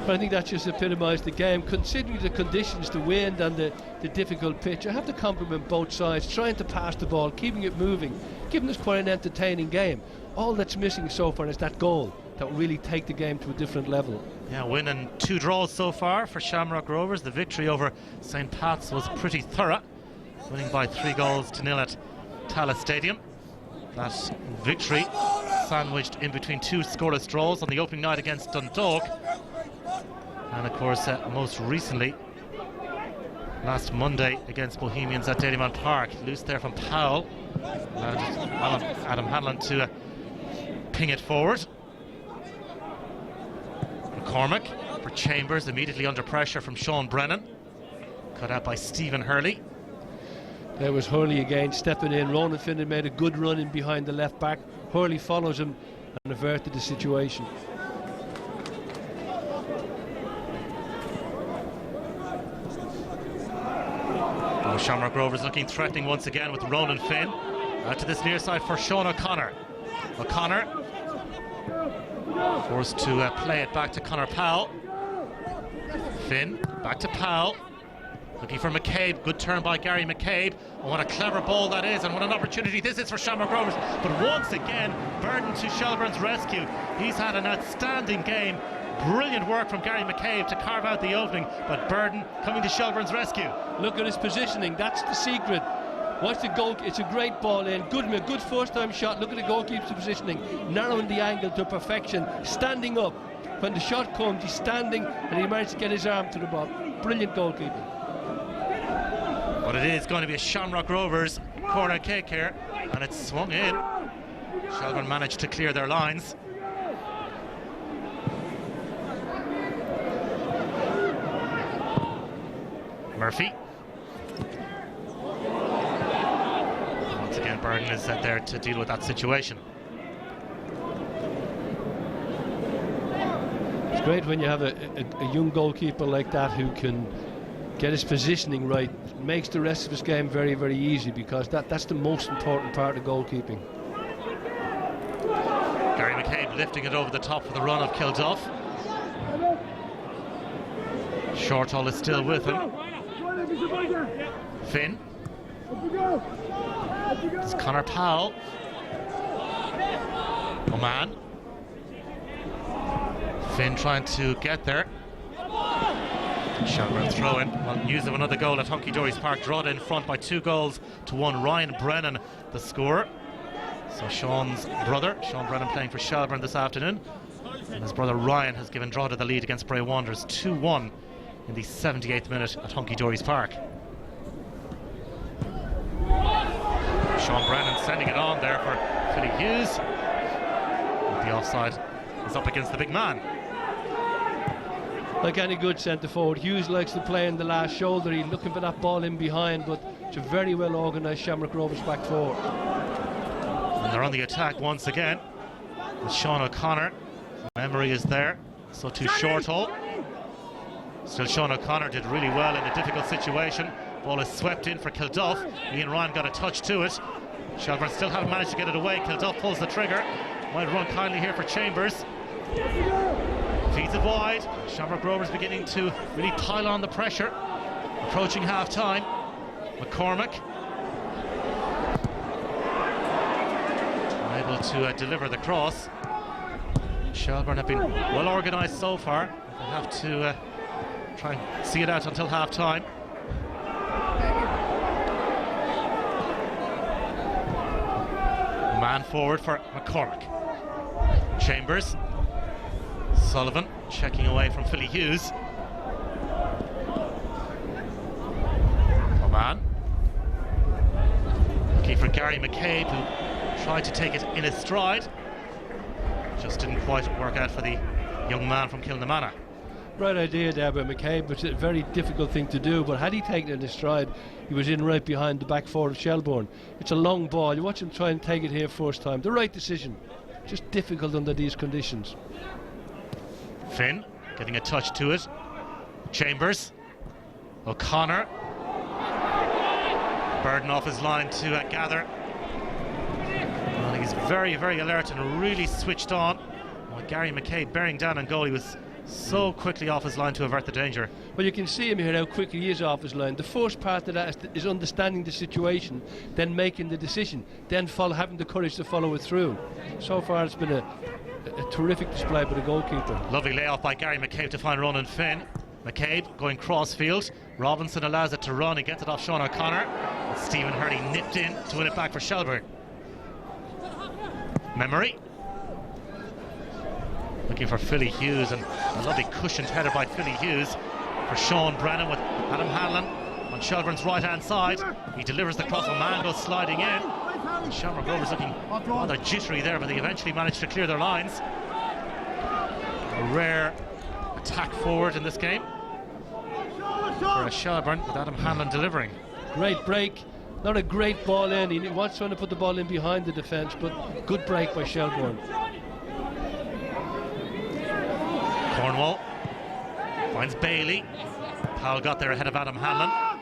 I think that just epitomised the game. Considering the conditions, the wind and the difficult pitch, I have to compliment both sides, trying to pass the ball, keeping it moving, giving us quite an entertaining game. All that's missing so far is that goal that will really take the game to a different level. Yeah, win and 2 draws so far for Shamrock Rovers. The victory over St. Pat's was pretty thorough, winning by 3-0 at Tallaght Stadium. That victory sandwiched in between 2 scoreless draws on the opening night against Dundalk, and of course most recently last Monday against Bohemians at Dalymount Park. Loose there from Powell, allowed Adam Hanlon to ping it forward. McCormack for Chambers, immediately under pressure from Sean Brennan, cut out by Stephen Hurley. There was Hurley again stepping in. Ronan Finn made a good run in behind the left back. Hurley follows him and averted the situation. Shamrock Rovers looking threatening once again with Ronan Finn. Out to this near side for Sean O'Connor. O'Connor forced to play it back to Conor Powell. Finn back to Powell. Looking for McCabe, good turn by Gary McCabe. Oh, what a clever ball that is, and what an opportunity this is for Shamrock Rovers. But once again, Burdon to Shelbourne's rescue. He's had an outstanding game. Brilliant work from Gary McCabe to carve out the opening, but Burdon coming to Shelbourne's rescue. Look at his positioning, that's the secret. Watch the goal, it's a great ball in. Good first time shot. Look at the goalkeeper's positioning, narrowing the angle to perfection, standing up. When the shot comes, he's standing and he managed to get his arm to the ball. Brilliant goalkeeping. But it is going to be a Shamrock Rovers corner kick here, and it's swung in. Shelbourne managed to clear their lines. Murphy. Once again, Burdon is there to deal with that situation. It's great when you have a young goalkeeper like that who can get his positioning right. It makes the rest of his game very, very easy, because that's the most important part of goalkeeping. Gary McCabe lifting it over the top for the run of Kilduff. Shortall is still with him. Finn. It's Conor Powell. Oman. Finn trying to get there. Shelbourne throw in. Well, news of another goal at Hunky Dory's Park. Drogheda in front by 2-1. Ryan Brennan the scorer. So Sean's brother, Sean Brennan, playing for Shelbourne this afternoon, and his brother Ryan has given Drogheda the lead against Bray Wanderers 2-1 in the 78th minute at Hunky Dory's Park. Sean Brennan sending it on there for Philly Hughes. The offside is up against the big man. Like any good centre forward, Hughes likes to play in the last shoulder. He's looking for that ball in behind, but it's a very well organised Shamrock Rovers back forward. And they're on the attack once again with Sean O'Connor. Memory is there, so too Shortall. Still Sean O'Connor did really well in a difficult situation. Ball is swept in for Kilduff. Ian Ryan got a touch to it. Shelbourne still haven't managed to get it away. Kilduff pulls the trigger. Might run kindly here for Chambers. Feeds it wide. Shamrock Rovers beginning to really pile on the pressure. Approaching half time. McCormack able to deliver the cross. Shelbourne have been well organised so far. They have to try and see it out until half time. Man forward for McCormack. Chambers. Sullivan checking away from Philly Hughes. Oman. Looking for Gary McCabe, who tried to take it in his stride. Just didn't quite work out for the young man from Kilnamanagh. Right idea there by McCabe, but it's a very difficult thing to do. But had he taken it in his stride, he was in right behind the back four of Shelbourne. It's a long ball. You watch him try and take it here first time. The right decision. Just difficult under these conditions. Finn getting a touch to it. Chambers. O'Connor. Burdon off his line to gather. I think he's very, very alert and really switched on. With Gary McCabe bearing down on goal, he was so quickly off his line to avert the danger. Well, you can see him here how quickly he is off his line. The first part of that is understanding the situation, then making the decision, then having the courage to follow it through. So far it's been a terrific display by the goalkeeper. Lovely layoff by Gary McCabe to find Ronan Finn. McCabe going crossfield. Robinson allows it to run. He gets it off Sean O'Connor. And Stephen Hurley nipped in to win it back for Shelbourne. Memory. Looking for Philly Hughes, and a lovely cushioned header by Philly Hughes for Sean Brennan with Adam Hanlon on Shelbourne's right hand side. He delivers the cross, and man goes sliding in. And Shamrock Rovers looking rather jittery there, but they eventually managed to clear their lines. A rare attack forward in this game for Shelbourne, with Adam Hanlon delivering. Great break, not a great ball in. He was trying to put the ball in behind the defence, but good break by Shelbourne. Cornwall finds Bailey. Powell got there ahead of Adam Hanlon.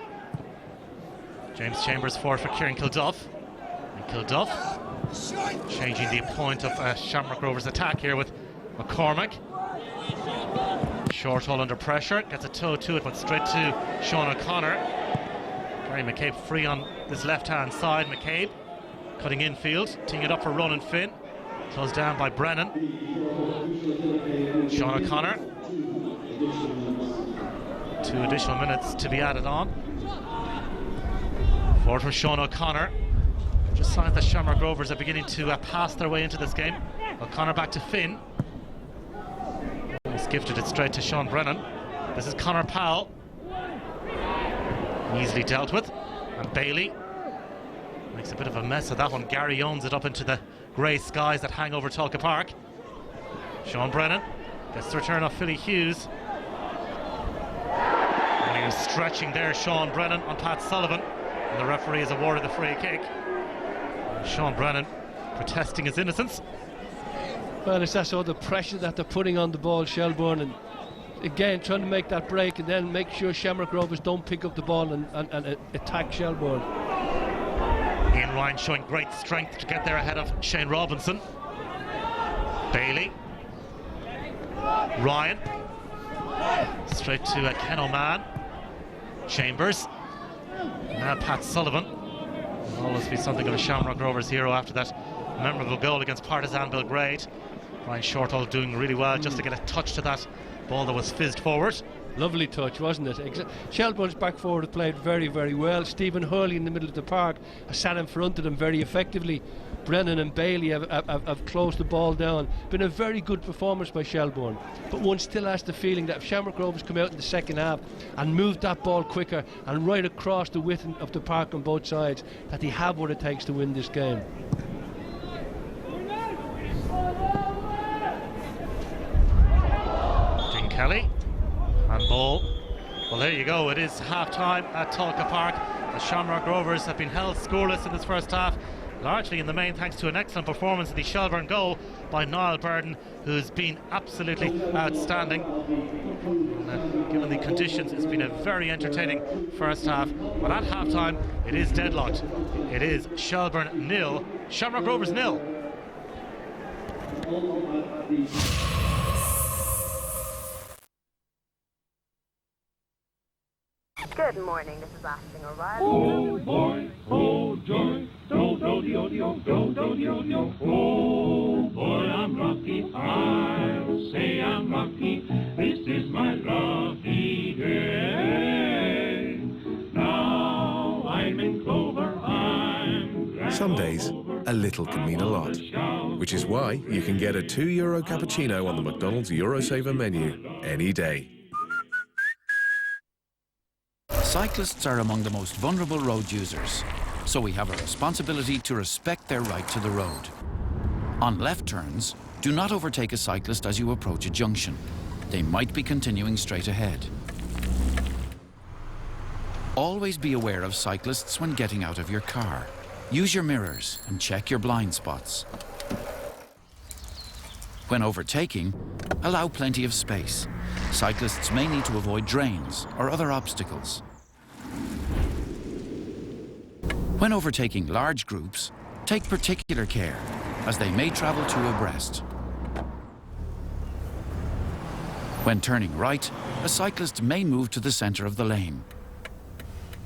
James Chambers forward for Kieran Kilduff. And Kilduff changing the point of Shamrock Rovers' attack here with McCormack. Short hole under pressure, gets a toe to it, but straight to Sean O'Connor. Gary McCabe free on this left-hand side. McCabe cutting infield, teeing it up for Ronan Finn. Closed down by Brennan. Sean O'Connor. 2 additional minutes to be added on. Forward from Sean O'Connor. Just signs that Shamrock Rovers are beginning to pass their way into this game. O'Connor back to Finn. He's gifted it straight to Sean Brennan. This is Conor Powell. Easily dealt with. And Bailey makes a bit of a mess of that one. Gary owns it up into the grey skies that hang over Tulka Park. Sean Brennan gets the return off Philly Hughes. And he was stretching there, Sean Brennan, on Pat Sullivan. And the referee has awarded the free kick. Sean Brennan protesting his innocence. Well, it's that sort of pressure that they're putting on the ball, Shelbourne, and again trying to make that break and then make sure Shamrock Rovers don't pick up the ball and attack Shelbourne. Ian Ryan showing great strength to get there ahead of Shane Robinson. Bailey. Ryan. Straight to Ken O'Man. Chambers. Now Pat Sullivan. Will always be something of a Shamrock Rovers hero after that memorable goal against Partizan Belgrade. Ryan Shortall doing really well just to get a touch to that ball that was fizzed forward. Lovely touch, wasn't it? Shelbourne's back forward have played very, very well. Stephen Hurley in the middle of the park has sat in front of them very effectively. Brennan and Bailey have closed the ball down. Been a very good performance by Shelbourne, but one still has the feeling that if Shamrock Rovers come out in the second half and move that ball quicker and right across the width of the park on both sides, that they have what it takes to win this game. Dean Kelly and ball. Well, there you go. It is half-time at Tulka Park. The Shamrock Rovers have been held scoreless in this first half, largely in the main thanks to an excellent performance of the Shelbourne goal by N.Burdon, who's been absolutely outstanding. And, given the conditions, it's been a very entertaining first half. But at half-time, it is deadlocked. It is Shelbourne 0, Shamrock Rovers 0. Good morning, this is Ashling O'Reilly. Oh boy, oh joy, do do do do do do do do. Oh boy, I'm lucky. I'll say I'm lucky. This is my lucky day. Now I'm in clover. Some days, a little can mean a lot, which is why you can get a €2 cappuccino on the McDonald's Eurosaver menu any day. Cyclists are among the most vulnerable road users, so we have a responsibility to respect their right to the road. On left turns, do not overtake a cyclist as you approach a junction. They might be continuing straight ahead. Always be aware of cyclists when getting out of your car. Use your mirrors and check your blind spots. When overtaking, allow plenty of space. Cyclists may need to avoid drains or other obstacles. When overtaking large groups, take particular care, as they may travel two abreast. When turning right, a cyclist may move to the center of the lane.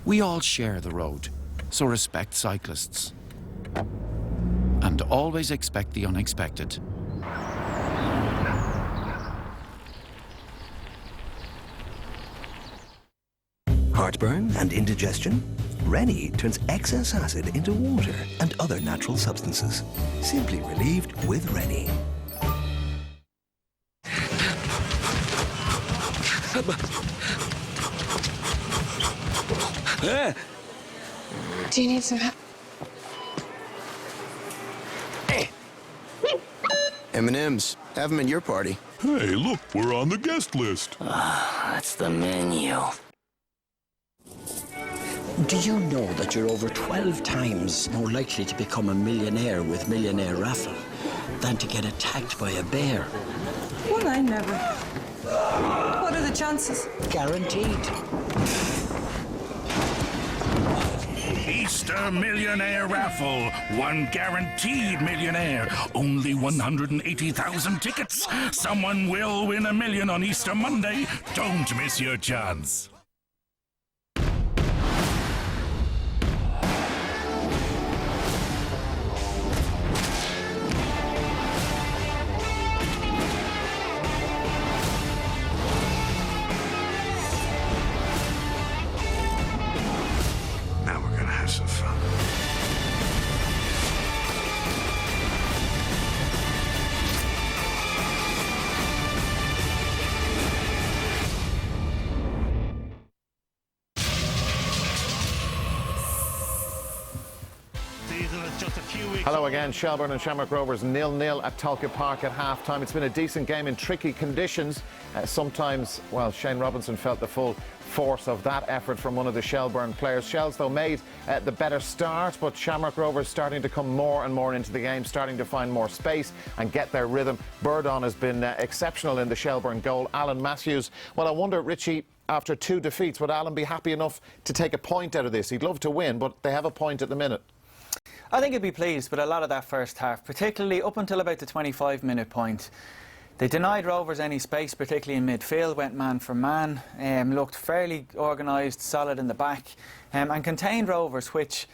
We all share the road, so respect cyclists. And always expect the unexpected. Heartburn and indigestion? Rennie turns excess acid into water and other natural substances. Simply relieved with Rennie. Do you need some help? M&M's. Have them in your party. Hey, look, we're on the guest list. That's the menu. Do you know that you're over 12 times more likely to become a millionaire with Millionaire Raffle than to get attacked by a bear? Well, I never. What are the chances? Guaranteed. Easter Millionaire Raffle. One guaranteed millionaire. Only 180,000 tickets. Someone will win $1 million on Easter Monday. Don't miss your chance. Now we're gonna have some fun. Hello again. Shelbourne and Shamrock Rovers 0-0 at Talca Park at half-time. It's been a decent game in tricky conditions. Sometimes, well, Shane Robinson felt the full force of that effort from one of the Shelbourne players. Shells, though, made the better start, but Shamrock Rovers starting to come more and more into the game, starting to find more space and get their rhythm. N.Burdon has been exceptional in the Shelbourne goal. Alan Matthews, well, I wonder, Richie, after 2 defeats, would Alan be happy enough to take a point out of this? He'd love to win, but they have a point at the minute. I think he'd be pleased with a lot of that first half, particularly up until about the 25-minute point. They denied Rovers any space, particularly in midfield, went man for man, looked fairly organised, solid in the back, and contained Rovers, which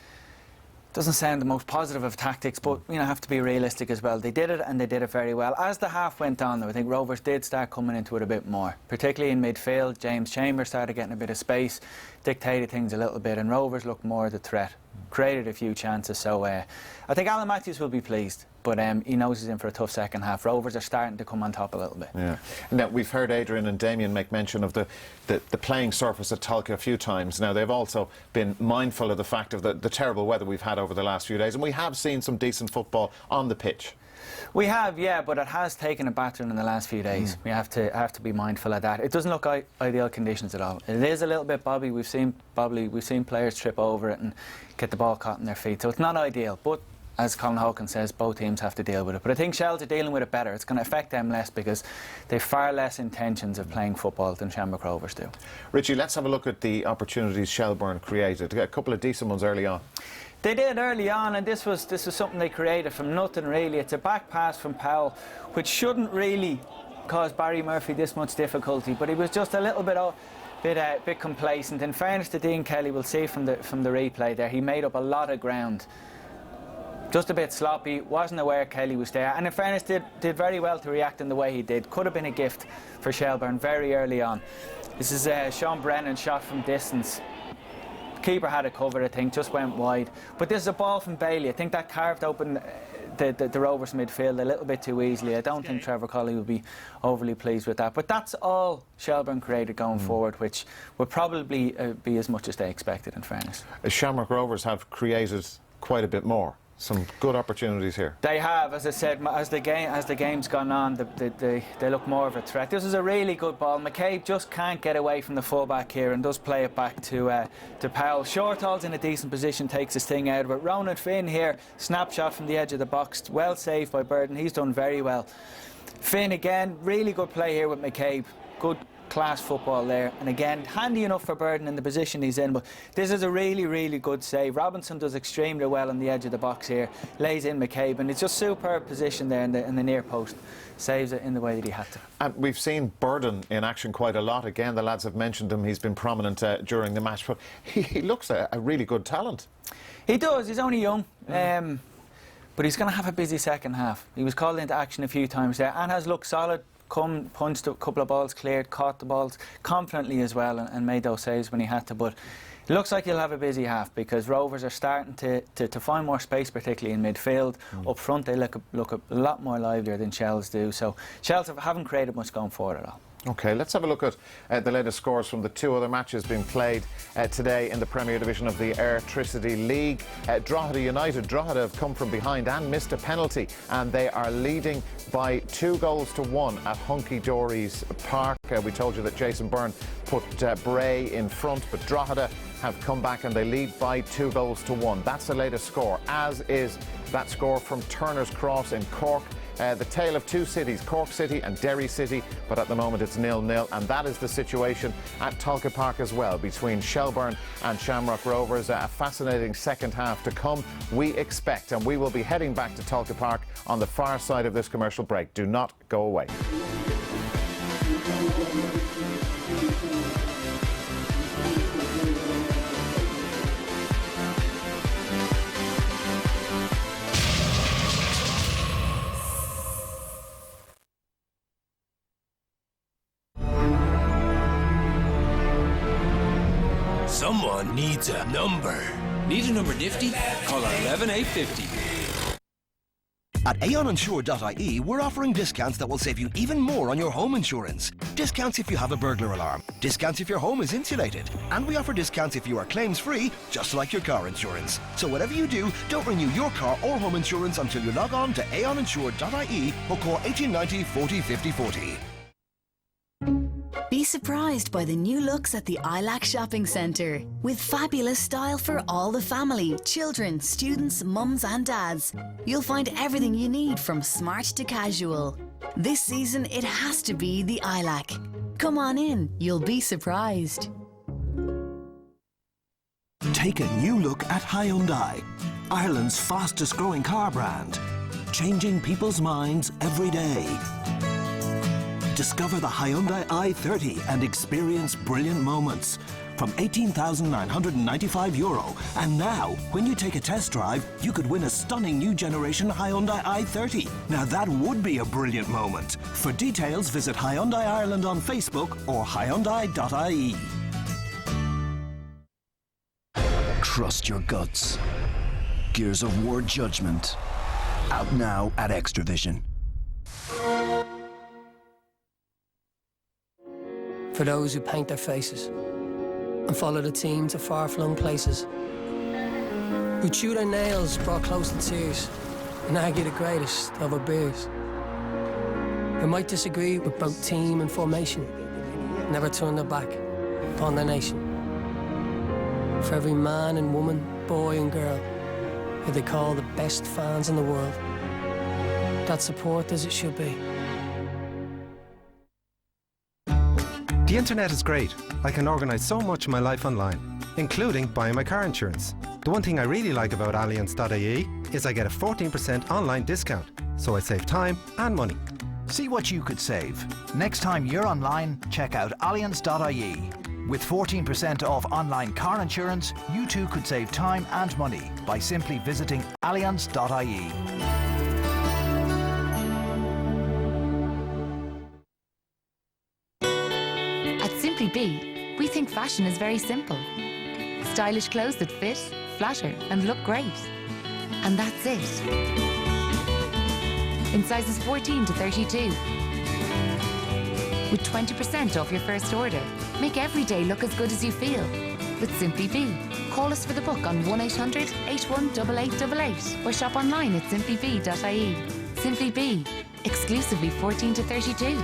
doesn't sound the most positive of tactics, but you know, have to be realistic as well. They did it, and they did it very well. As the half went on, though, I think Rovers did start coming into it a bit more, particularly in midfield. James Chambers started getting a bit of space, dictated things a little bit, and Rovers looked more the threat, created a few chances. So I think Alan Matthews will be pleased, but he knows he's in for a tough second half. Rovers are starting to come on top a little bit. Yeah. Now, we've heard Adrian and Damien make mention of the playing surface at Talca a few times. Now, they've also been mindful of the fact of the terrible weather we've had over the last few days, and we have seen some decent football on the pitch. We have, yeah, but it has taken a battering in the last few days. We have to be mindful of that. It doesn't look ideal conditions at all. It is a little bit bobby. We've seen players trip over it and get the ball caught in their feet. So it's not ideal, but as Colin Hawkins says, both teams have to deal with it. But I think Shells are dealing with it better. It's going to affect them less because they've far less intentions of playing football than Shamrock Rovers do. Richie, let's have a look at the opportunities Shelbourne created. A couple of decent ones early on. They did early on, and this was something they created from nothing really. It's a back pass from Powell, which shouldn't really cause Barry Murphy this much difficulty, but he was just a little bit complacent. In fairness to Dean Kelly, we'll see from the replay there, he made up a lot of ground. Just a bit sloppy, wasn't aware Kelly was there, and in fairness did very well to react in the way he did. Could have been a gift for Shelbourne very early on. This is Sean Brennan shot from distance. Keeper had it covered, I think, just went wide. But this is a ball from Bailey. I think that carved open the Rovers midfield a little bit too easily. I don't think Trevor Colley will be overly pleased with that. But that's all Shelbourne created going forward, which would probably be as much as they expected, in fairness. Shamrock Rovers have created quite a bit more. Some good opportunities here. They have, as I said, as the game's gone on, they look more of a threat. This is a really good ball. McCabe just can't get away from the fullback here and does play it back to Powell. Shortall's in a decent position, takes his thing out of it. Ronan Finn here, snapshot from the edge of the box, well saved by N.Burdon. He's done very well. Finn again, really good play here with McCabe. Good class football there, and again handy enough for N.Burdon in the position he's in, but this is a really good save. Robinson does extremely well on the edge of the box here, lays in McCabe, and it's just superb position there in the near post. Saves it in the way that he had to. And we've seen N.Burdon in action quite a lot. Again, the lads have mentioned him. He's been prominent during the match, but he looks a really good talent. He does. He's only young. But he's going to have a busy second half. He was called into action a few times there and has looked solid. Punched a couple of balls cleared, caught the balls confidently as well, and made those saves when he had to. But it looks like he'll have a busy half because Rovers are starting to find more space, particularly in midfield. Up front they look a lot more livelier than Shells do, so Shells haven't created much going forward at all. OK, let's have a look at the latest scores from the 2 other matches being played today in the Premier Division of the Airtricity League. Drogheda United have come from behind and missed a penalty, and they are leading by 2-1 at Hunky Dory's Park. We told you that Jason Byrne put Bray in front, but Drogheda have come back and they lead by 2-1. That's the latest score, as is that score from Turner's Cross in Cork. The tale of two cities, Cork City and Derry City, but at the moment it's 0-0, and that is the situation at Tolka Park as well, between Shelbourne and Shamrock Rovers. A fascinating second half to come, we expect, and we will be heading back to Tolka Park on the far side of this commercial break. Do not go away. Someone needs a number. Need a number nifty? Call 11850. At aoninsure.ie, we're offering discounts that will save you even more on your home insurance. Discounts if you have a burglar alarm. Discounts if your home is insulated. And we offer discounts if you are claims-free, just like your car insurance. So whatever you do, don't renew your car or home insurance until you log on to aoninsure.ie or call 1890 40 50 40. Be surprised by the new looks at the ILAC Shopping Centre. With fabulous style for all the family, children, students, mums and dads. You'll find everything you need from smart to casual. This season it has to be the ILAC. Come on in, you'll be surprised. Take a new look at Hyundai, Ireland's fastest growing car brand. Changing people's minds every day. Discover the Hyundai i30 and experience brilliant moments from €18,995. And now, when you take a test drive, you could win a stunning new generation Hyundai i30. Now that would be a brilliant moment. For details, visit Hyundai Ireland on Facebook or Hyundai.ie. Trust your guts. Gears of War Judgment. Out now at Extravision. For those who paint their faces and follow the team to far-flung places, who chew their nails brought close to tears and argue the greatest over beers, who might disagree with both team and formation, never turn their back upon their nation. For every man and woman, boy and girl, who they call the best fans in the world, that support as it should be. The internet is great. I can organise so much of my life online, including buying my car insurance. The one thing I really like about Allianz.ie is I get a 14% online discount, so I save time and money. See what you could save. Next time you're online, check out Allianz.ie. With 14% off online car insurance, you too could save time and money by simply visiting Allianz.ie. Simply Be, we think fashion is very simple. Stylish clothes that fit, flatter and look great. And that's it. In sizes 14 to 32. With 20% off your first order. Make every day look as good as you feel. With Simply Be. Call us for the book on 1800 818888 or shop online at simplybe.ie. Simply Be, exclusively 14 to 32.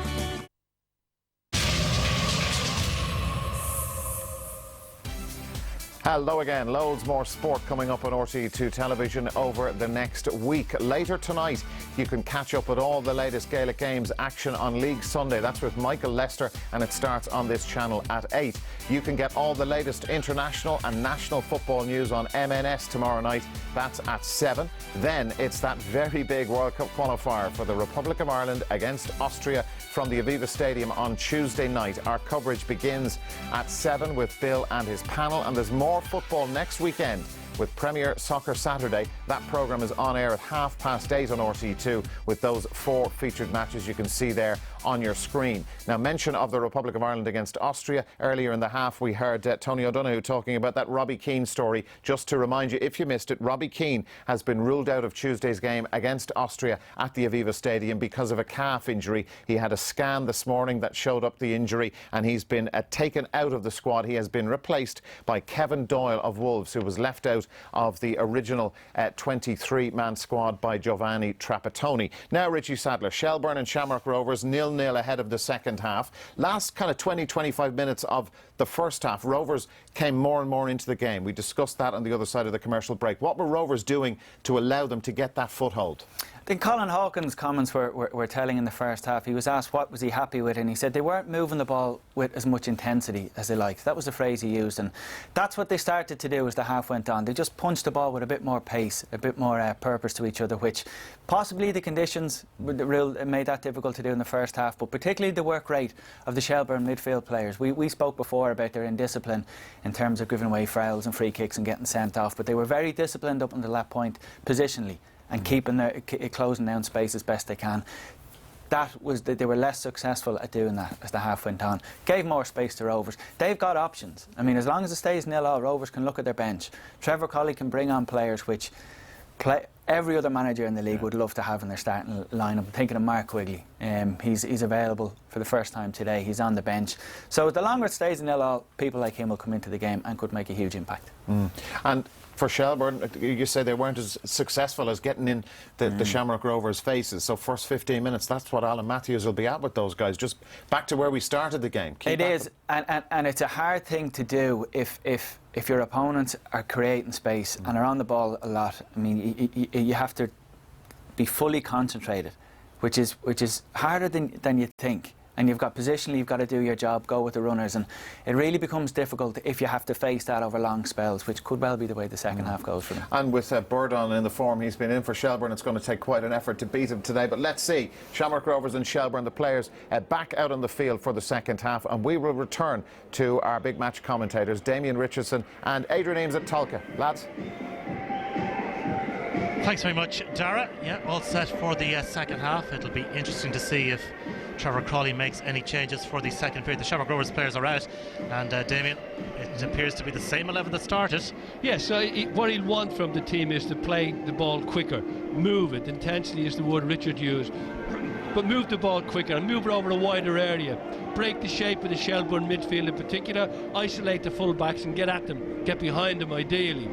Hello again. Loads more sport coming up on RTE2 television over the next week. Later tonight, you can catch up with all the latest Gaelic Games action on League Sunday. That's with Michael Lester, and it starts on this channel at 8. You can get all the latest international and national football news on MNS tomorrow night. That's at 7. Then it's that very big World Cup qualifier for the Republic of Ireland against Austria from the Aviva Stadium on Tuesday night. Our coverage begins at 7 with Bill and his panel, and there's more football next weekend with Premier Soccer Saturday. That programme is on air at 8:30 on RTE2 with those 4 featured matches you can see there on your screen. Now, mention of the Republic of Ireland against Austria. Earlier in the half, we heard Tony O'Donoghue talking about that Robbie Keane story. Just to remind you, if you missed it, Robbie Keane has been ruled out of Tuesday's game against Austria at the Aviva Stadium because of a calf injury. He had a scan this morning that showed up the injury, and he's been taken out of the squad. He has been replaced by Kevin Doyle of Wolves, who was left out of the original 23-man squad by Giovanni Trapattoni. Now, Richie Sadler, Shelbourne and Shamrock Rovers 0-0 ahead of the second half. Last kind of 20-25 minutes of the first half, Rovers came more and more into the game. We discussed that on the other side of the commercial break. What were Rovers doing to allow them to get that foothold? think Colin Hawkins' comments were telling in the first half. He was asked what was he happy with, and he said they weren't moving the ball with as much intensity as they liked. That was the phrase he used, and that's what they started to do as the half went on. They just punched the ball with a bit more pace, a bit more purpose to each other, which possibly the conditions made that difficult to do in the first half, but particularly the work rate of the Shelbourne midfield players. We spoke before about their indiscipline in terms of giving away fouls and free kicks and getting sent off, but they were very disciplined up until that point positionally, and closing down space as best they can. They were less successful at doing that as the half went on. Gave more space to Rovers. They've got options. I mean, as long as it stays 0-0, Rovers can look at their bench. Trevor Colley can bring on players which every other manager in the league would love to have in their starting lineup. I'm thinking of Mark Quigley. He's available for the first time today. He's on the bench. So the longer it stays 0-0, people like him will come into the game and could make a huge impact. And for Shelbourne, you say they weren't as successful as getting in the Shamrock Rovers' faces. So first 15 minutes, that's what Alan Matthews will be at with those guys. Just back to where we started the game. It is, and it's a hard thing to do if your opponents are creating space and are on the ball a lot. I mean, you have to be fully concentrated, which is harder than you think. And you've got positionally, you've got to do your job, go with the runners, and it really becomes difficult if you have to face that over long spells, which could well be the way the second half goes for them. And with N.Burdon in the form he's been in for Shelbourne, it's going to take quite an effort to beat him today. But let's see, Shamrock Rovers and Shelbourne, the players, back out on the field for the second half, and we will return to our big match commentators, Damien Richardson and Adrian Eames at Tolka. Lads. Thanks very much, Dara. Yeah, all set for the second half. It'll be interesting to see if Trevor Crawley makes any changes for the second period. The Shamrock Rovers players are out, and Damien, it appears to be the same 11 that started. Yes, what he'll want from the team is to play the ball quicker, move it. Intensity is the word Richard used, but move the ball quicker and move it over a wider area. Break the shape of the Shelbourne midfield in particular, isolate the full-backs and get at them, get behind them ideally.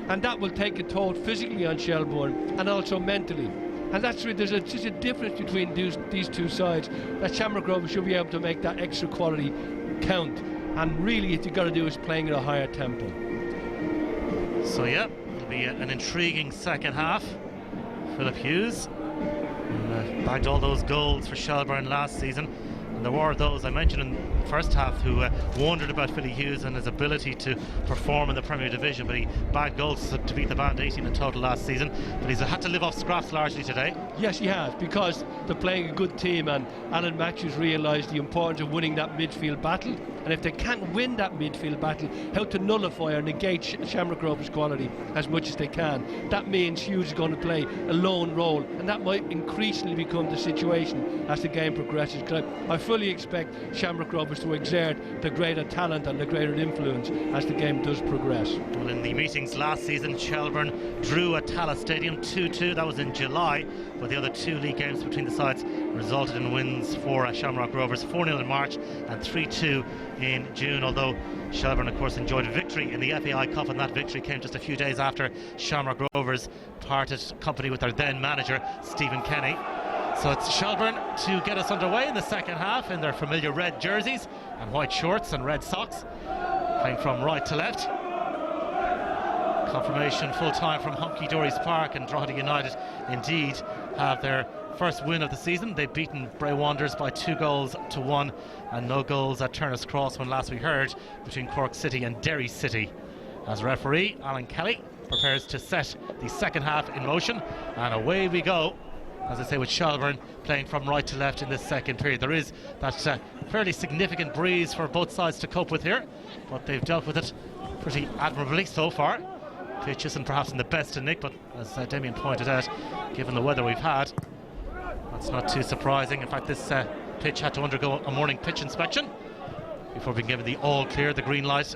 And that will take a toll physically on Shelbourne and also mentally. And that's where there's just a difference between these two sides, that Shamrock Rovers should be able to make that extra quality count. And really, what you've got to do is playing at a higher tempo. So yeah, it'll be an intriguing second half. Philip Hughes bagged all those goals for Shelbourne last season. And there were those I mentioned in the first half who wondered about Philly Hughes and his ability to perform in the Premier Division, but he bagged goals to beat the band, 18 in total last season. But he's had to live off scraps largely today. Yes, he has, because they're playing a good team, and Alan Matthews realised the importance of winning that midfield battle. And if they can't win that midfield battle, how to nullify or negate Shamrock Rovers' quality as much as they can. That means Hughes is going to play a lone role, and that might increasingly become the situation as the game progresses. Because I fully expect Shamrock Rovers to exert the greater talent and the greater influence as the game does progress. Well, in the meetings last season, Shelbourne drew at Tallaght Stadium 2-2. That was in July, but the other two league games between the sides resulted in wins for Shamrock Rovers, 4-0 in March and 3-2 in June, although Shelbourne of course enjoyed a victory in the FAI Cup, and that victory came just a few days after Shamrock Rovers parted company with their then manager Stephen Kenny. So it's Shelbourne to get us underway in the second half in their familiar red jerseys and white shorts and red socks, playing from right to left. Confirmation full time from Hunky Dory's Park, and Drogheda United indeed have their first win of the season. They've beaten Bray Wanderers by 2-1, and no goals at Turner's Cross when last we heard between Cork City and Derry City. As referee, Alan Kelly prepares to set the second half in motion, and away we go. As I say, with Shelbourne playing from right to left in this second period. There is that fairly significant breeze for both sides to cope with here, but they've dealt with it pretty admirably so far. Pitch isn't perhaps in the best of nick, but as Damien pointed out, given the weather we've had, that's not too surprising. In fact, this pitch had to undergo a morning pitch inspection before being given the all clear, the green light.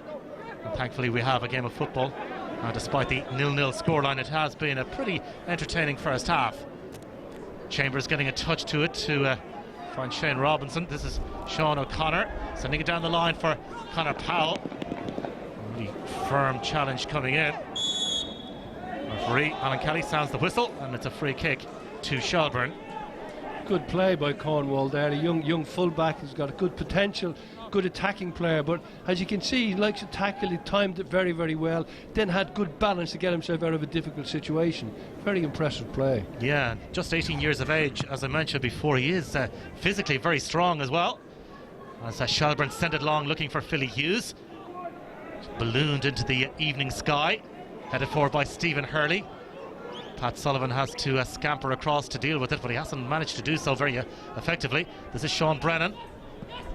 And thankfully we have a game of football. Despite the 0-0 scoreline, it has been a pretty entertaining first half. Chambers getting a touch to it to find Shane Robinson. This is Sean O'Connor sending it down the line for Conor Powell. Really firm challenge coming in. Referee Alan Kelly sounds the whistle, and it's a free kick to Shelbourne. Good play by Cornwall there, a young fullback who's got a good potential. good attacking player, but as you can see, he likes to tackle. He timed it very, very well, then had good balance to get himself out of a difficult situation. Very impressive play. Yeah, just 18 years of age, as I mentioned before. He is physically very strong as well. As Shelburne sent it long looking for Philly Hughes. Ballooned into the evening sky, headed forward by Stephen Hurley. Pat Sullivan has to scamper across to deal with it, but he hasn't managed to do so very effectively. This is Sean Brennan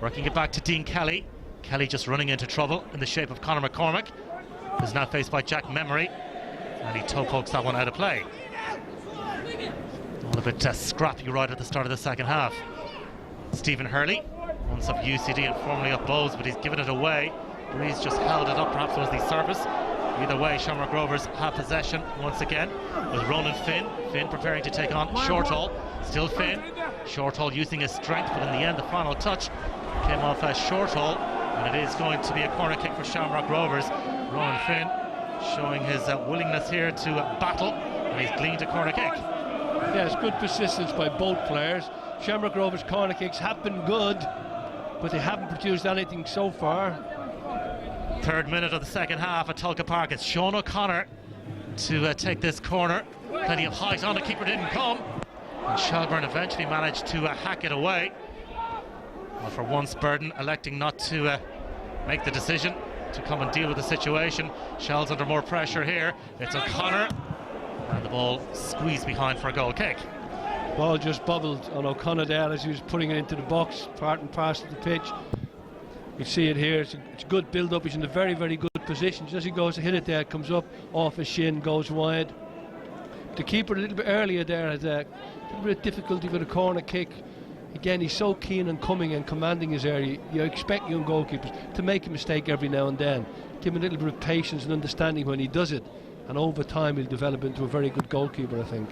working it back to Dean Kelly. Kelly just running into trouble in the shape of Conor McCormack, who's now faced by Jack Memory, and he toe pokes that one out of play. All a bit scrappy right at the start of the second half. Stephen Hurley, once of UCD and formerly of Bowes, but he's given it away. Breeze just held it up, perhaps it was the surface. Either way, Shamrock Rovers have possession once again with Ronan Finn. Finn preparing to take on Shortall. Still Finn. Shortall using his strength, but in the end the final touch came off Shortall, and it is going to be a corner kick for Shamrock Rovers. Ronan Finn showing his willingness here to battle, and he's gleaned a corner kick. Yeah, it's good persistence by both players. Shamrock Rovers corner kicks have been good, but they haven't produced anything so far. Third minute of the second half at Tulka Park. It's Sean O'Connor to take this corner. Plenty of height on, the keeper didn't come, and Shelburne eventually managed to hack it away. Well, for once, Burden electing not to make the decision to come and deal with the situation. Shell's under more pressure here. It's O'Connor, and the ball squeezed behind for a goal kick. Ball just bubbled on O'Connor there as he was putting it into the box, part and parcel of the pitch. You see it here, it's a good build-up. He's in a very, very good position. Just as he goes to hit it there, it comes up off his shin, goes wide. The keeper a little bit earlier there had a little bit of difficulty with a corner kick. Again, he's so keen on coming and commanding his area. You expect young goalkeepers to make a mistake every now and then. Give him a little bit of patience and understanding when he does it, and over time he'll develop into a very good goalkeeper, I think.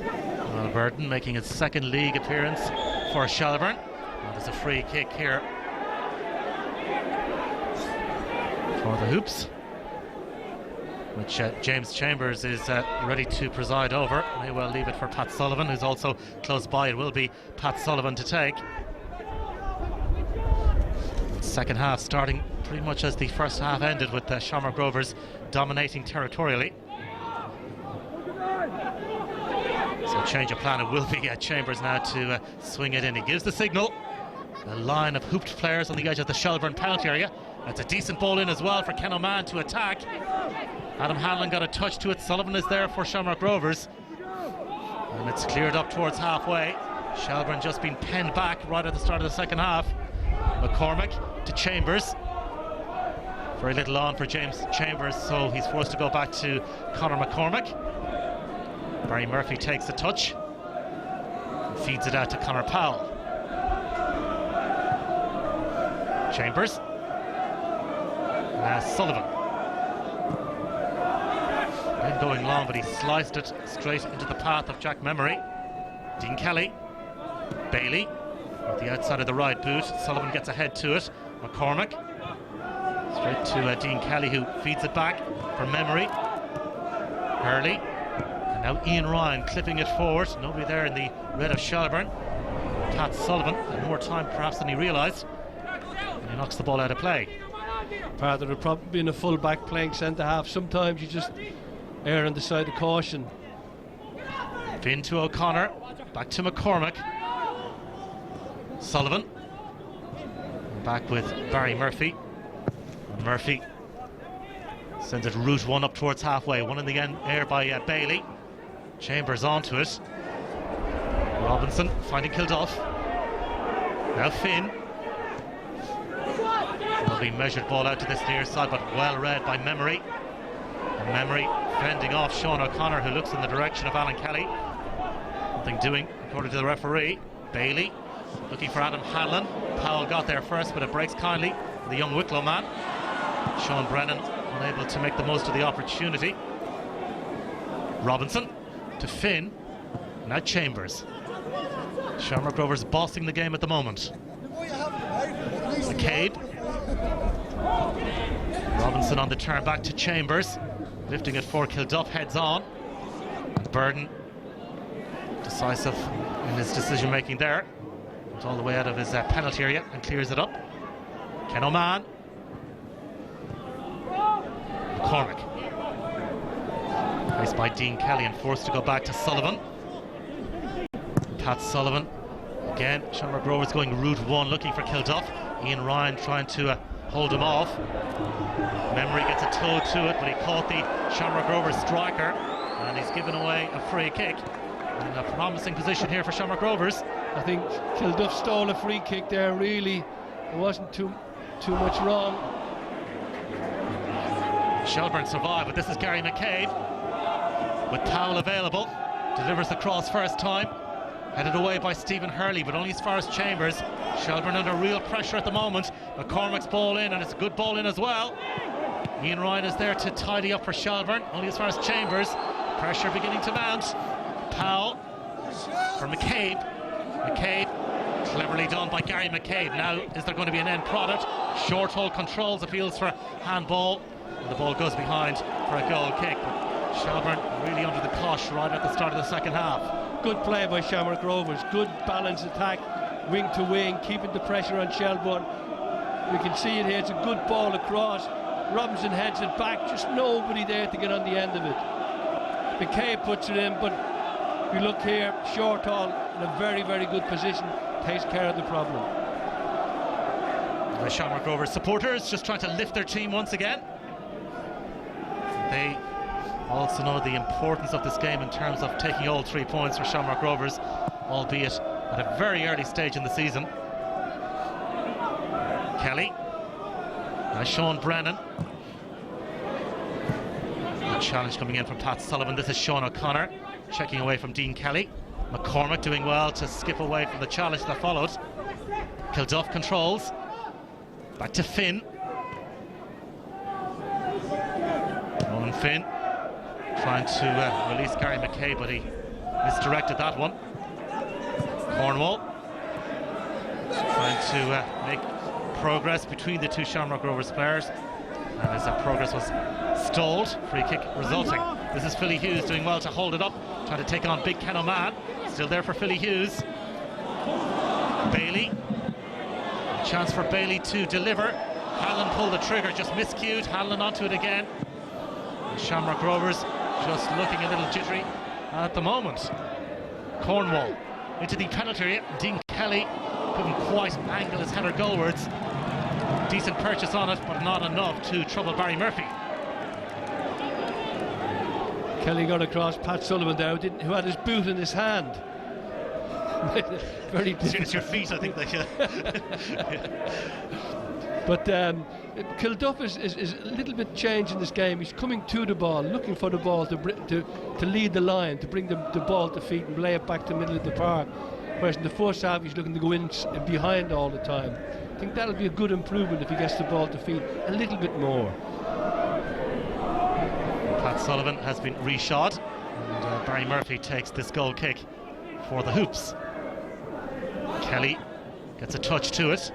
Well, Burton making his second league appearance for Shelburne. Well, there's a free kick here for the Hoops, which James Chambers is ready to preside over. May well leave it for Pat Sullivan, who's also close by. It will be Pat Sullivan to take. Second half starting pretty much as the first half ended, with the Shamrock Rovers dominating territorially. So change of plan, it will be Chambers now to swing it in. He gives the signal. A line of hooped players on the edge of the Shelburne penalty area. That's a decent ball in as well for Ken O'Man to attack. Adam Hanlon got a touch to it. Sullivan is there for Shamrock Rovers, and it's cleared up towards halfway. Shelburne just been penned back right at the start of the second half. McCormack to Chambers. Very little on for James Chambers, so he's forced to go back to Conor McCormack. Barry Murphy takes the touch and feeds it out to Conor Powell. Chambers. Sullivan. Been going long, but he sliced it straight into the path of Jack Memory. Dean Kelly. Bailey at the outside of the right boot. Sullivan gets ahead to it. McCormack straight to Dean Kelly, who feeds it back for Memory. Hurley, and now Ian Ryan clipping it forward. Nobody there in the red of Shelburne. Pat Sullivan had more time perhaps than he realised, and he knocks the ball out of play. Part of the problem being a full back playing centre half, sometimes you just err on the side of caution. Finn to O'Connor, back to McCormack. Sullivan back with Barry Murphy. Murphy sends it route one up towards halfway. One in the air by Bailey. Chambers onto it. Robinson finding Kilduff. Now Finn. Lovely measured ball out to this near side, but well read by Memory. And Memory fending off Sean O'Connor, who looks in the direction of Alan Kelly. Nothing doing according to the referee. Bailey looking for Adam Hanlon. Powell got there first, but it breaks kindly for the young Wicklow man. Sean Brennan unable to make the most of the opportunity. Robinson to Finn. Now Chambers. Shamrock Rovers bossing the game at the moment. McCabe. Robinson on the turn back to Chambers. Lifting it for Kilduff, heads on. And Burden decisive in his decision making there. It's all the way out of his penalty area and clears it up. Ken O'Man. Cormac. Placed by Dean Kelly and forced to go back to Sullivan. Pat Sullivan. Again, Shamrock Rovers going route one, looking for Kilduff. Ian Ryan trying to hold him off. Memory gets a toe to it, but he caught the Shamrock Rovers striker, and he's given away a free kick. And a promising position here for Shamrock Rovers. I think Kilduff stole a free kick there, really. There wasn't too much wrong. Shelburne survived, but this is Gary McCabe with Powell available. Delivers the cross first time. Headed away by Stephen Hurley, but only as far as Chambers. Shelburne under real pressure at the moment. McCormack's ball in, and it's a good ball in as well. Ian Ryan is there to tidy up for Shelburne, only as far as Chambers. Pressure beginning to mount. Powell for McCabe. McCabe, cleverly done by Gary McCabe. Now, is there going to be an end product? Short hole controls, appeals for handball, and the ball goes behind for a goal kick. But Shelburne really under the cosh right at the start of the second half. Good play by Shamrock Rovers, good balanced attack, wing to wing, keeping the pressure on Shelburne. We can see it here, it's a good ball across. Robinson heads it back, just nobody there to get on the end of it. McCabe puts it in, but if you look here, Shortall in a very, very good position, takes care of the problem. The Shamrock Rovers supporters just trying to lift their team once again. They also know the importance of this game in terms of taking all 3 points for Shamrock Rovers, albeit at a very early stage in the season. Kelly. Sean Brennan. A challenge coming in from Pat Sullivan. This is Sean O'Connor checking away from Dean Kelly. McCormack doing well to skip away from the challenge that followed. Kilduff controls. Back to Finn. Ronan Finn trying to release Gary McCabe, but he misdirected that one. Cornwall trying to make progress between the two Shamrock Rovers players, and as that progress was stalled, free kick resulting. This is Philly Hughes doing well to hold it up, trying to take on big Ken O'Man. Still there for Philly Hughes. Bailey, chance for Bailey to deliver. Hanlon pulled the trigger, just miscued. Hanlon onto it again. And Shamrock Rovers just looking a little jittery at the moment. Cornwall into the penalty area. Dean Kelly couldn't quite angle his header goalwards. Decent purchase on it, but not enough to trouble Barry Murphy. Kelly got across Pat Sullivan there, who had his boot in his hand. Very it's your feet, I think. But Kilduff is a little bit changed in this game. He's coming to the ball, looking for the ball to lead the line, to bring the ball to feet and lay it back to the middle of the park. Whereas in the first half, he's looking to go in behind all the time. I think that'll be a good improvement if he gets the ball to feet a little bit more. Pat Sullivan has been reshot, and Barry Murphy takes this goal kick for the Hoops. Kelly gets a touch to it.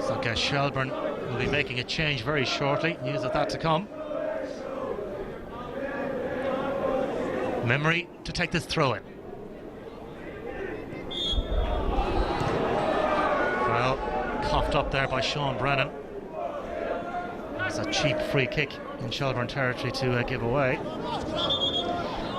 So I guess Shelburne will be making a change very shortly. News of that to come. Memory to take this throw in. Well, coughed up there by Sean Brennan. It's a cheap free kick in Shelburne territory to give away.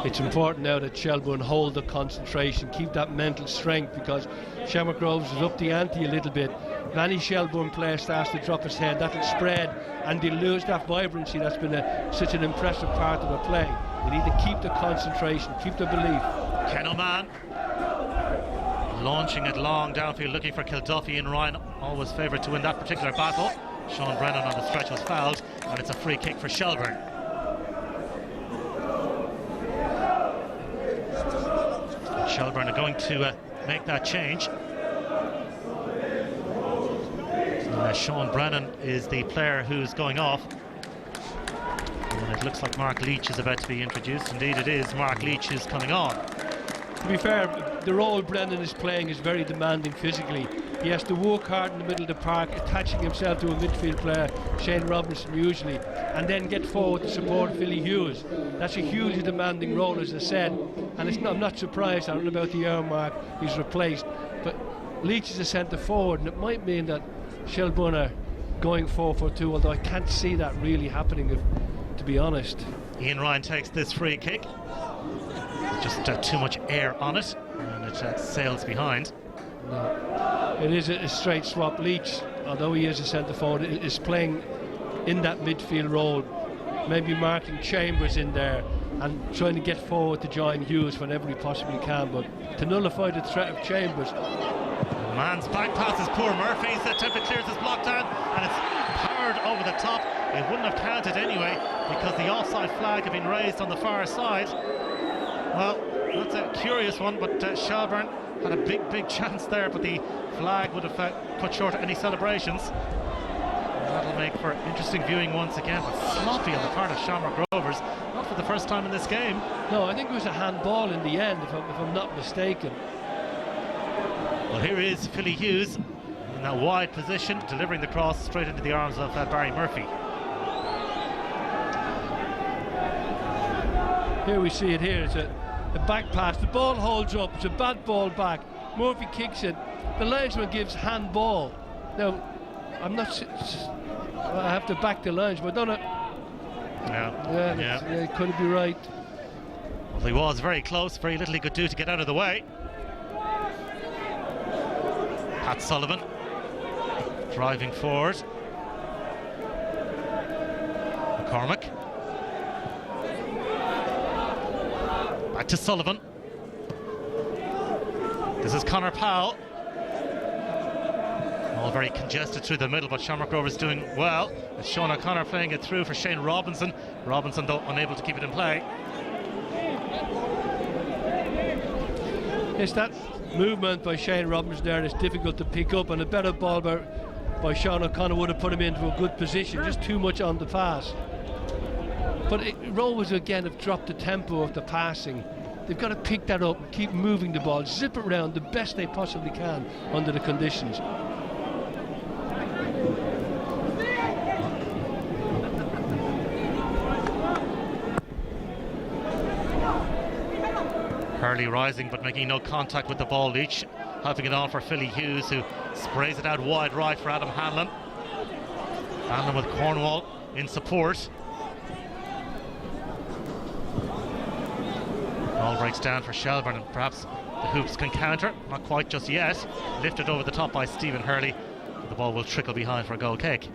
It's important now that Shelburne hold the concentration, keep that mental strength, because Shamrock Rovers is up the ante a little bit. If any Shelburne player starts to drop his head, that'll spread and they'll lose that vibrancy that's been such an impressive part of the play. They need to keep the concentration, keep the belief. Ken O'Man launching it long downfield, looking for Kilduffy, and Ryan always favoured to win that particular battle. Sean Brennan on the stretch was fouled, and it's a free kick for Shelburne. Shelburne are going to make that change. Sean Brennan is the player who's going off. And it looks like Mark Leach is about to be introduced. Indeed it is Mark Leach who's coming on. To be fair, the role Brennan is playing is very demanding physically. He has to work hard in the middle of the park, attaching himself to a midfield player, Shane Robinson usually, and then get forward to support Philly Hughes. That's a hugely demanding role, as I said, and I'm not surprised. I don't know about the hour mark he's replaced, but Leach is a centre forward, and it might mean that Shelburne are going 4-4-2, although I can't see that really happening, to be honest. Ian Ryan takes this free kick. Just too much air on it, and it sails behind. No. It is a straight swap. Leach, although he is a centre forward, is playing in that midfield role, maybe marking Chambers in there and trying to get forward to join Hughes whenever he possibly can, but to nullify the threat of Chambers. Man's back pass is poor. Murphy's attempt to clear his block down, and it's powered over the top. It wouldn't have counted anyway because the offside flag had been raised on the far side. Well, that's a curious one, but Shelburne had a big chance there, but the flag would have cut short any celebrations. And that'll make for interesting viewing once again, but sloppy on the part of Shamrock Rovers, not for the first time in this game. No, I think it was a handball in the end, if I'm not mistaken. Well, here is Philly Hughes in that wide position, delivering the cross straight into the arms of Barry Murphy. Here we see it here. It's a back pass. The ball holds up. It's a bad ball back. Murphy kicks it. The linesman gives handball. Now, I'm not... I have to back the linesman. Don't I? Yeah, could it be right? Well, he was very close. Very little he could do to get out of the way. Pat Sullivan driving forward. McCormick. Back to Sullivan. This is Conor Powell. All very congested through the middle, but Shamrock Rovers doing well. It's Sean O'Connor playing it through for Shane Robinson. Robinson, though, unable to keep it in play. It's that movement by Shane Robinson there that's difficult to pick up, and a better ball by Sean O'Connor would have put him into a good position. Just too much on the pass. But Rovers again have dropped the tempo of the passing. They've got to pick that up and keep moving the ball, zip it around the best they possibly can under the conditions. Hurley rising but making no contact with the ball. Leach helping it on for Philly Hughes, who sprays it out wide right for Adam Hanlon. Hanlon with Cornwall in support. All breaks down for Shelburne, and perhaps the Hoops can counter. Not quite just yet. Lifted over the top by Stephen Hurley. The ball will trickle behind for a goal kick.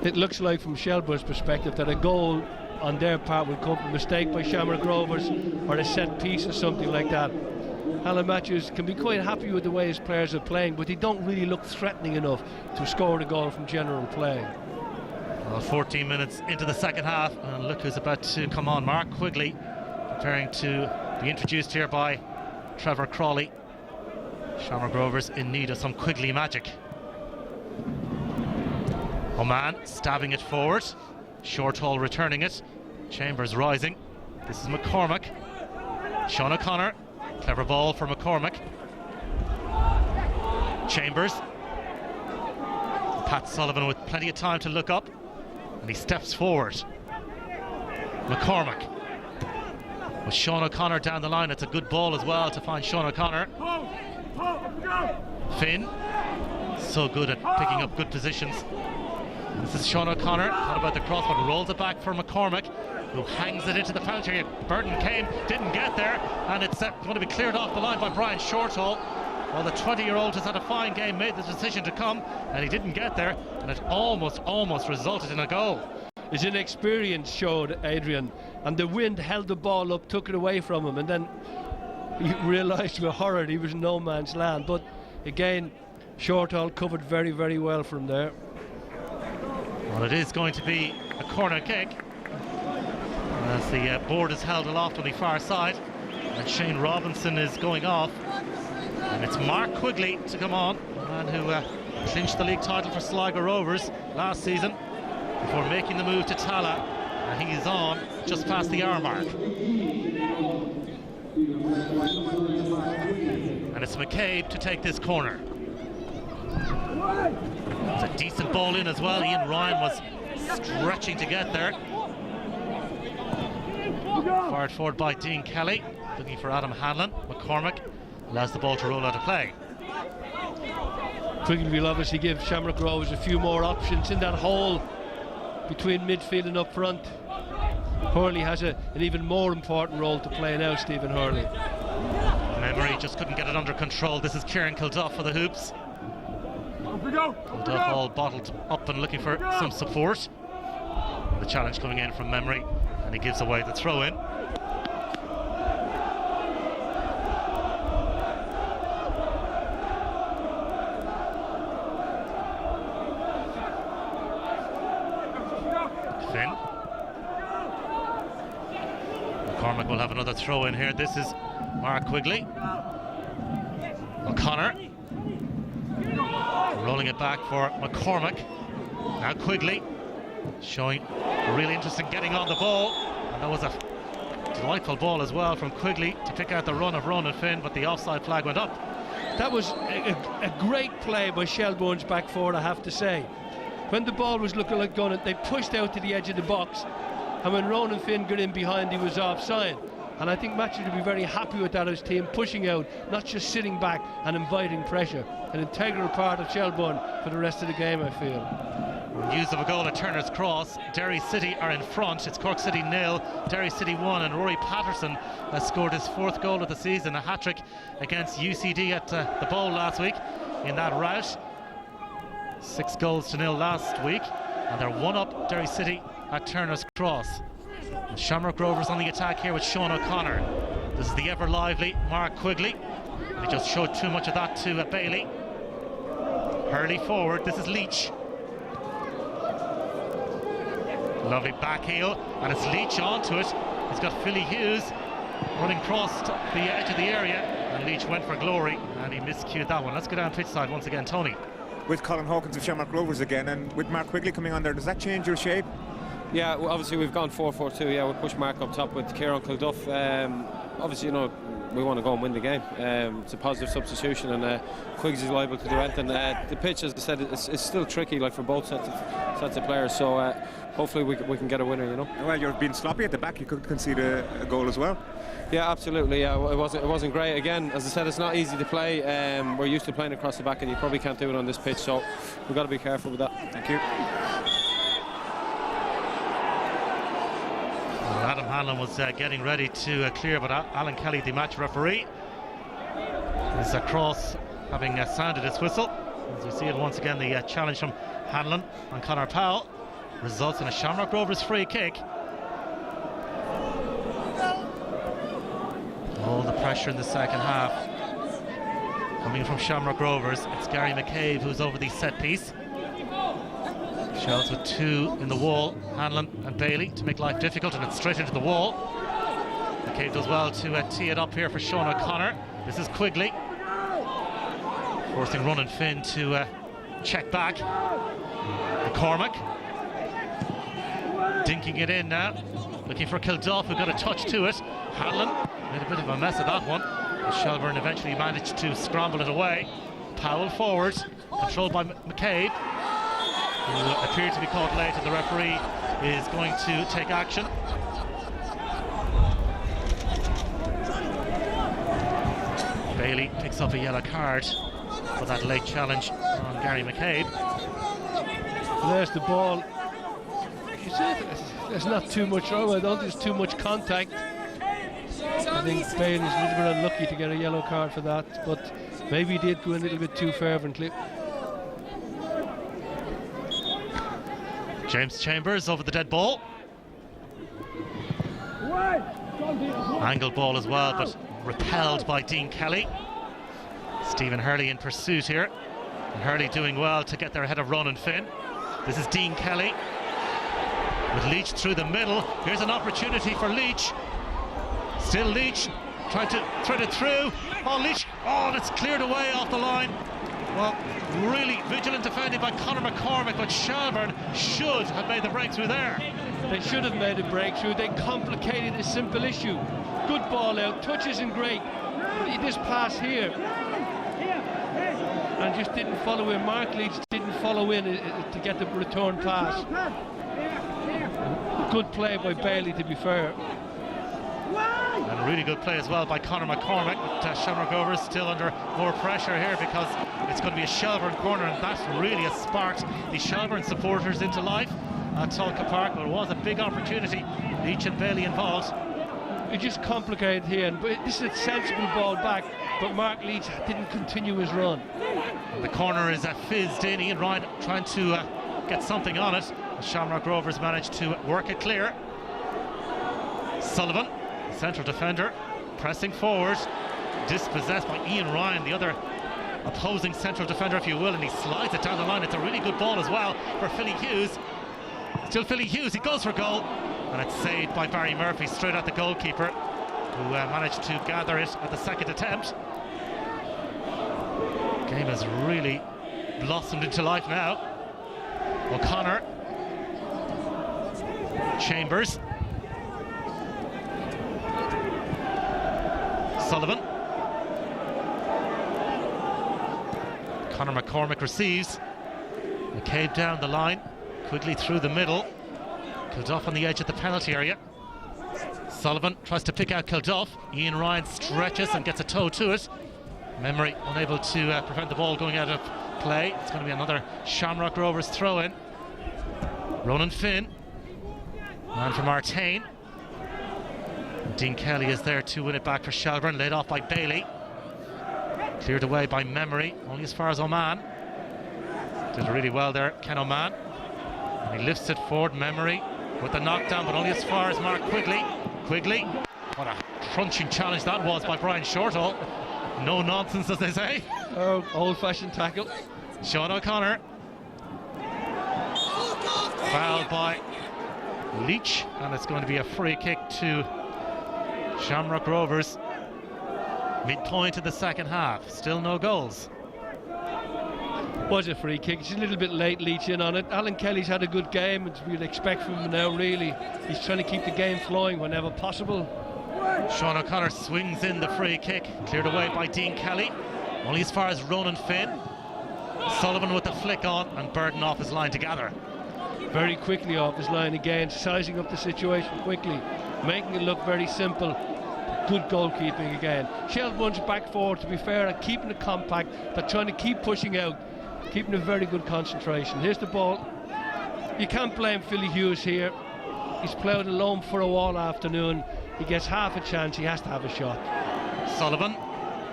It looks like, from Shelburne's perspective, that a goal on their part will come from a mistake by Shamrock Rovers or a set piece or something like that. Alan Matthews can be quite happy with the way his players are playing, but they don't really look threatening enough to score a goal from general play. Well, 14 minutes into the second half, and look who's about to come on. Mark Quigley, preparing to be introduced here by Trevor Crawley. Shamrock Rovers in need of some Quigley magic. Oman stabbing it forward. Short haul returning it. Chambers rising. This is McCormick. Sean O'Connor. Clever ball for McCormick. Chambers. Pat Sullivan with plenty of time to look up, and he steps forward. McCormick. With Sean O'Connor down the line. It's a good ball as well to find Sean O'Connor. Finn, so good at picking up good positions. This is Sean O'Connor. Not about the cross, but rolls it back for McCormick, who hangs it into the penalty. N.Burdon came, didn't get there, and it's going to be cleared off the line by Brian Shortall. Well, the 20-year-old has had a fine game, made the decision to come, and he didn't get there, and it almost resulted in a goal. His inexperience showed, Adrian, and the wind held the ball up, took it away from him, and then he realised with horror he was in no man's land. But again, Shortall covered very, very well from there. Well, it is going to be a corner kick, as the board is held aloft on the far side, and Shane Robinson is going off, and it's Mark Quigley to come on, the man who clinched the league title for Sligo Rovers last season before making the move to Tala, and he is on just past the hour mark. And it's McCabe to take this corner. It's a decent ball in as well. Ian Ryan was stretching to get there. Fired forward by Dean Kelly, looking for Adam Hanlon. McCormick allows the ball to roll out of play. Quigley will obviously give Shamrock Rovers a few more options in that hole between midfield and up front. Hurley has an even more important role to play now, Stephen Hurley. Memory just couldn't get it under control. This is Kieran Kilduff for the hoops. Kilduff all bottled up and looking for some support. The challenge coming in from Memory, and he gives away the throw-in. Finn. McCormick will have another throw in here. This is Mark Quigley. O'Connor rolling it back for McCormick. Now Quigley showing really interesting getting on the ball, and that was a delightful ball as well from Quigley to pick out the run of Ronan Finn, but the offside flag went up. That was a great play by Shelbourne's back forward, I have to say. When the ball was looking like going, they pushed out to the edge of the box, and when Ronan Finn got in behind, he was offside. And I think Matthews would be very happy with that, his team pushing out, not just sitting back and inviting pressure. An integral part of Shelbourne for the rest of the game, I feel. News of a goal at Turner's Cross. Derry City are in front. It's Cork City 0, Derry City 1, and Rory Patterson has scored his 4th goal of the season, a hat-trick against UCD at the Bowl last week in that rout. 6 goals to 0 last week, and they're 1-up Derry City at Turner's Cross. And Shamrock Rovers on the attack here with Sean O'Connor. This is the ever lively Mark Quigley. They just showed too much of that to Bailey. Hurley forward. This is Leach. Lovely back heel, and it's Leach onto it. He's got Philly Hughes running across the edge of the area, and Leach went for glory, and he miscued that one. Let's go down pitch side once again, Tony. With Colin Hawkins of Shamrock Rovers again, and with Mark Quigley coming on there, does that change your shape? Yeah, well, obviously we've gone 4-4-2. Yeah, we'll push Mark up top with Kieran Kilduff. Obviously, you know, we want to go and win the game. It's a positive substitution, and Quiggs is liable to do anything. The pitch, as I said, it's still tricky, like for both sets of players. So hopefully we can get a winner. You know. Well, you're being sloppy at the back. You could concede a goal as well. Yeah, absolutely. Yeah, it wasn't great. Again, as I said, it's not easy to play. We're used to playing across the back, and you probably can't do it on this pitch. So we've got to be careful with that. Thank you. Adam Hanlon was getting ready to clear, but Alan Kelly, the match referee, is across, having sounded his whistle. As we see it once again, the challenge from Hanlon on Conor Powell results in a Shamrock Rovers free kick. All the pressure in the second half coming from Shamrock Rovers. It's Gary McCabe who's over the set piece. Shells with 2 in the wall, Hanlon and Bailey, to make life difficult, and it's straight into the wall. McCabe does well to tee it up here for Sean O'Connor. This is Quigley forcing Ronan Finn to check back. McCormick dinking it in now, looking for Kilduff, who got a touch to it. Hanlon made a bit of a mess of that one. Shelbourne eventually managed to scramble it away. Powell forward, controlled by McCabe, who appeared to be caught late, and the referee is going to take action. Bailey picks up a yellow card for that late challenge on Gary McCabe. There's the ball. You see, there's not too much wrong. I don't think there's too much contact. I think Bailey's a little bit unlucky to get a yellow card for that, but maybe he did go in a little bit too fervently. James Chambers over the dead ball. Angled ball as well, but repelled by Dean Kelly. Stephen Hurley in pursuit here, and Hurley doing well to get there ahead of Ronan Finn. This is Dean Kelly with Leach through the middle. Here's an opportunity for Leach. Still Leach trying to thread it through. Oh, Leach, oh, that's cleared away off the line. Well, really vigilant defending by Conor McCormick, but Shelbourne should have made the breakthrough there. They should have made a breakthrough. They complicated a simple issue. Good ball out, touch isn't great, but this pass here. and just didn't follow in. Mark Leach didn't follow in to get the return pass. Good play by Bailey, to be fair. And a really good play as well by Conor McCormick, but Shamrock Rovers still under more pressure here because it's going to be a Shelbourne corner, and that really has sparked the Shelbourne supporters into life at Tolka Park. But it was a big opportunity. Leach and Bailey involved. It's just complicated here, and this is a sensible ball back, but Mark Leach didn't continue his run. And the corner is fizzed in. Ian Ryan trying to get something on it. The Shamrock Rovers managed to work it clear. Sullivan, central defender, pressing forward, dispossessed by Ian Ryan, the other opposing central defender, if you will, and he slides it down the line. It's a really good ball as well for Philly Hughes. Still Philly Hughes, he goes for goal, and it's saved by Barry Murphy straight at the goalkeeper, who managed to gather it at the second attempt. The game has really blossomed into life now. O'Connor, Chambers, Sullivan. Conor McCormick receives. McCabe down the line, quickly through the middle. Kilduff on the edge of the penalty area. Sullivan tries to pick out Kilduff. Ian Ryan stretches and gets a toe to it. Memory unable to prevent the ball going out of play. It's going to be another Shamrock Rovers throw-in. Ronan Finn, man from Artane. Dean Kelly is there to win it back for Shelbourne, laid off by Bailey. Cleared away by Memory, only as far as Oman. Did really well there, Ken Oman. And he lifts it forward, Memory with the knockdown, but only as far as Mark Quigley. Quigley, what a crunching challenge that was by Brian Shortall. No nonsense, as they say. Oh, old-fashioned tackle. Sean O'Connor. Fouled by Leach, and it's going to be a free kick to Shamrock Rovers. Midpoint of the second half, still no goals. Was a free kick. It's a little bit late, Leach in on it. Alan Kelly's had a good game, as we'd expect from him now, really. He's trying to keep the game flowing whenever possible. Sean O'Connor swings in the free kick, cleared away by Dean Kelly, only as far as Ronan Finn. Sullivan with the flick on, and N.Burdon off his line to gather. Very quickly off his line again, sizing up the situation quickly, making it look very simple. Good goalkeeping again. Shelbourne's back forward, to be fair, and keeping it compact. They're trying to keep pushing out, keeping a very good concentration. Here's the ball. You can't blame Philly Hughes here. He's ploughed alone for a all afternoon. He gets half a chance, he has to have a shot. Sullivan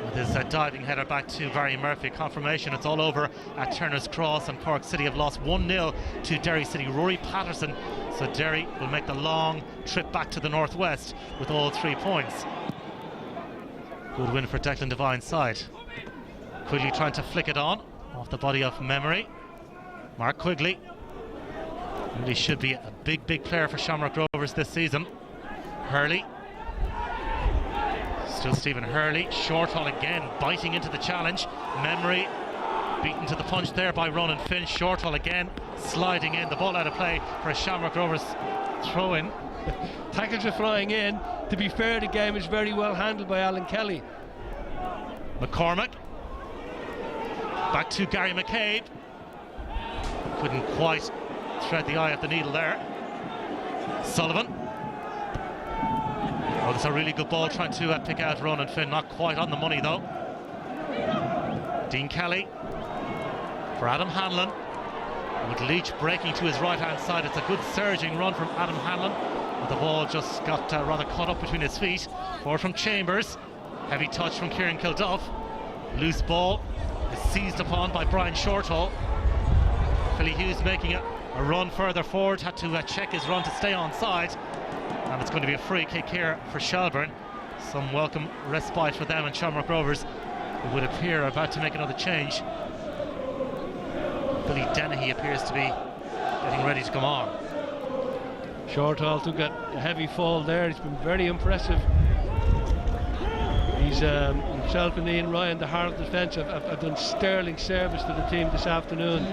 with his diving header back to Barry Murphy. Confirmation it's all over at Turner's Cross, and Cork City have lost 1-0 to Derry City. Rory Patterson, so Derry will make the long trip back to the northwest with all 3 points. Good win for Declan Devine's side. Quigley trying to flick it on off the body of Memory. Mark Quigley really should be a big player for Shamrock Rovers this season. Hurley, still Stephen Hurley. Shortall again biting into the challenge. Memory beaten to the punch there by Ronan Finn. Shortall again sliding in, the ball out of play for a Shamrock Rovers throw in. Tackles are flying in. To be fair, the game is very well handled by Alan Kelly. McCormick back to Gary McCabe. Couldn't quite thread the eye of the needle there. Sullivan. Oh, that's a really good ball trying to pick out Ronan Finn. Not quite on the money though. Dean Kelly for Adam Hanlon, with Leach breaking to his right hand side. It's a good surging run from Adam Hanlon, but the ball just got rather caught up between his feet. Forward from Chambers, heavy touch from Kieran Kilduff. Loose ball is seized upon by Brian Shortall. Philly Hughes making a run further forward, had to check his run to stay onside. And it's going to be a free kick here for Shelbourne. Some welcome respite for them, and Shamrock Rovers, who would appear about to make another change. Billy Dennehy appears to be getting ready to come on. Shortall took a heavy fall there. He's been very impressive. He's himself and Ian Ryan, the heart of the defence, have done sterling service to the team this afternoon.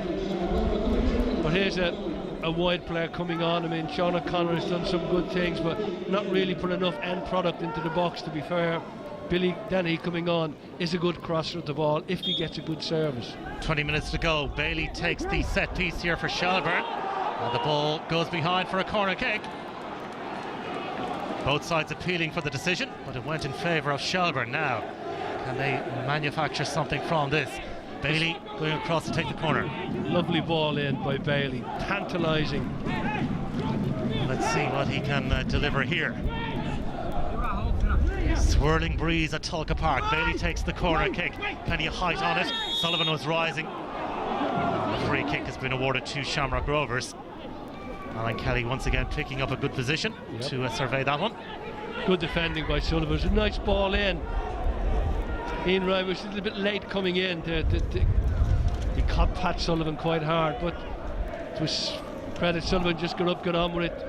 But here's a wide player coming on. I mean, Sean O'Connor has done some good things, but not really put enough end product into the box, to be fair. Billy Dennehy coming on is a good crosser of the ball if he gets a good service. 20 minutes to go. Bailey takes the set piece here for Shelburne, and the ball goes behind for a corner kick. Both sides appealing for the decision, but it went in favour of Shelburne. Now, can they manufacture something from this? Bailey going across to take the corner. Lovely ball in by Bailey, tantalising. Let's see what he can deliver here. Swirling breeze at Tulka Park. Bailey takes the corner kick. Plenty of height on it. Sullivan was rising. The free kick has been awarded to Shamrock Rovers. Alan Kelly once again picking up a good position to survey that one. Good defending by Sullivan. It was a nice ball in. Ian Ryan was a little bit late coming in. He caught Pat Sullivan quite hard, but it was credit Sullivan, just got up, got on with it.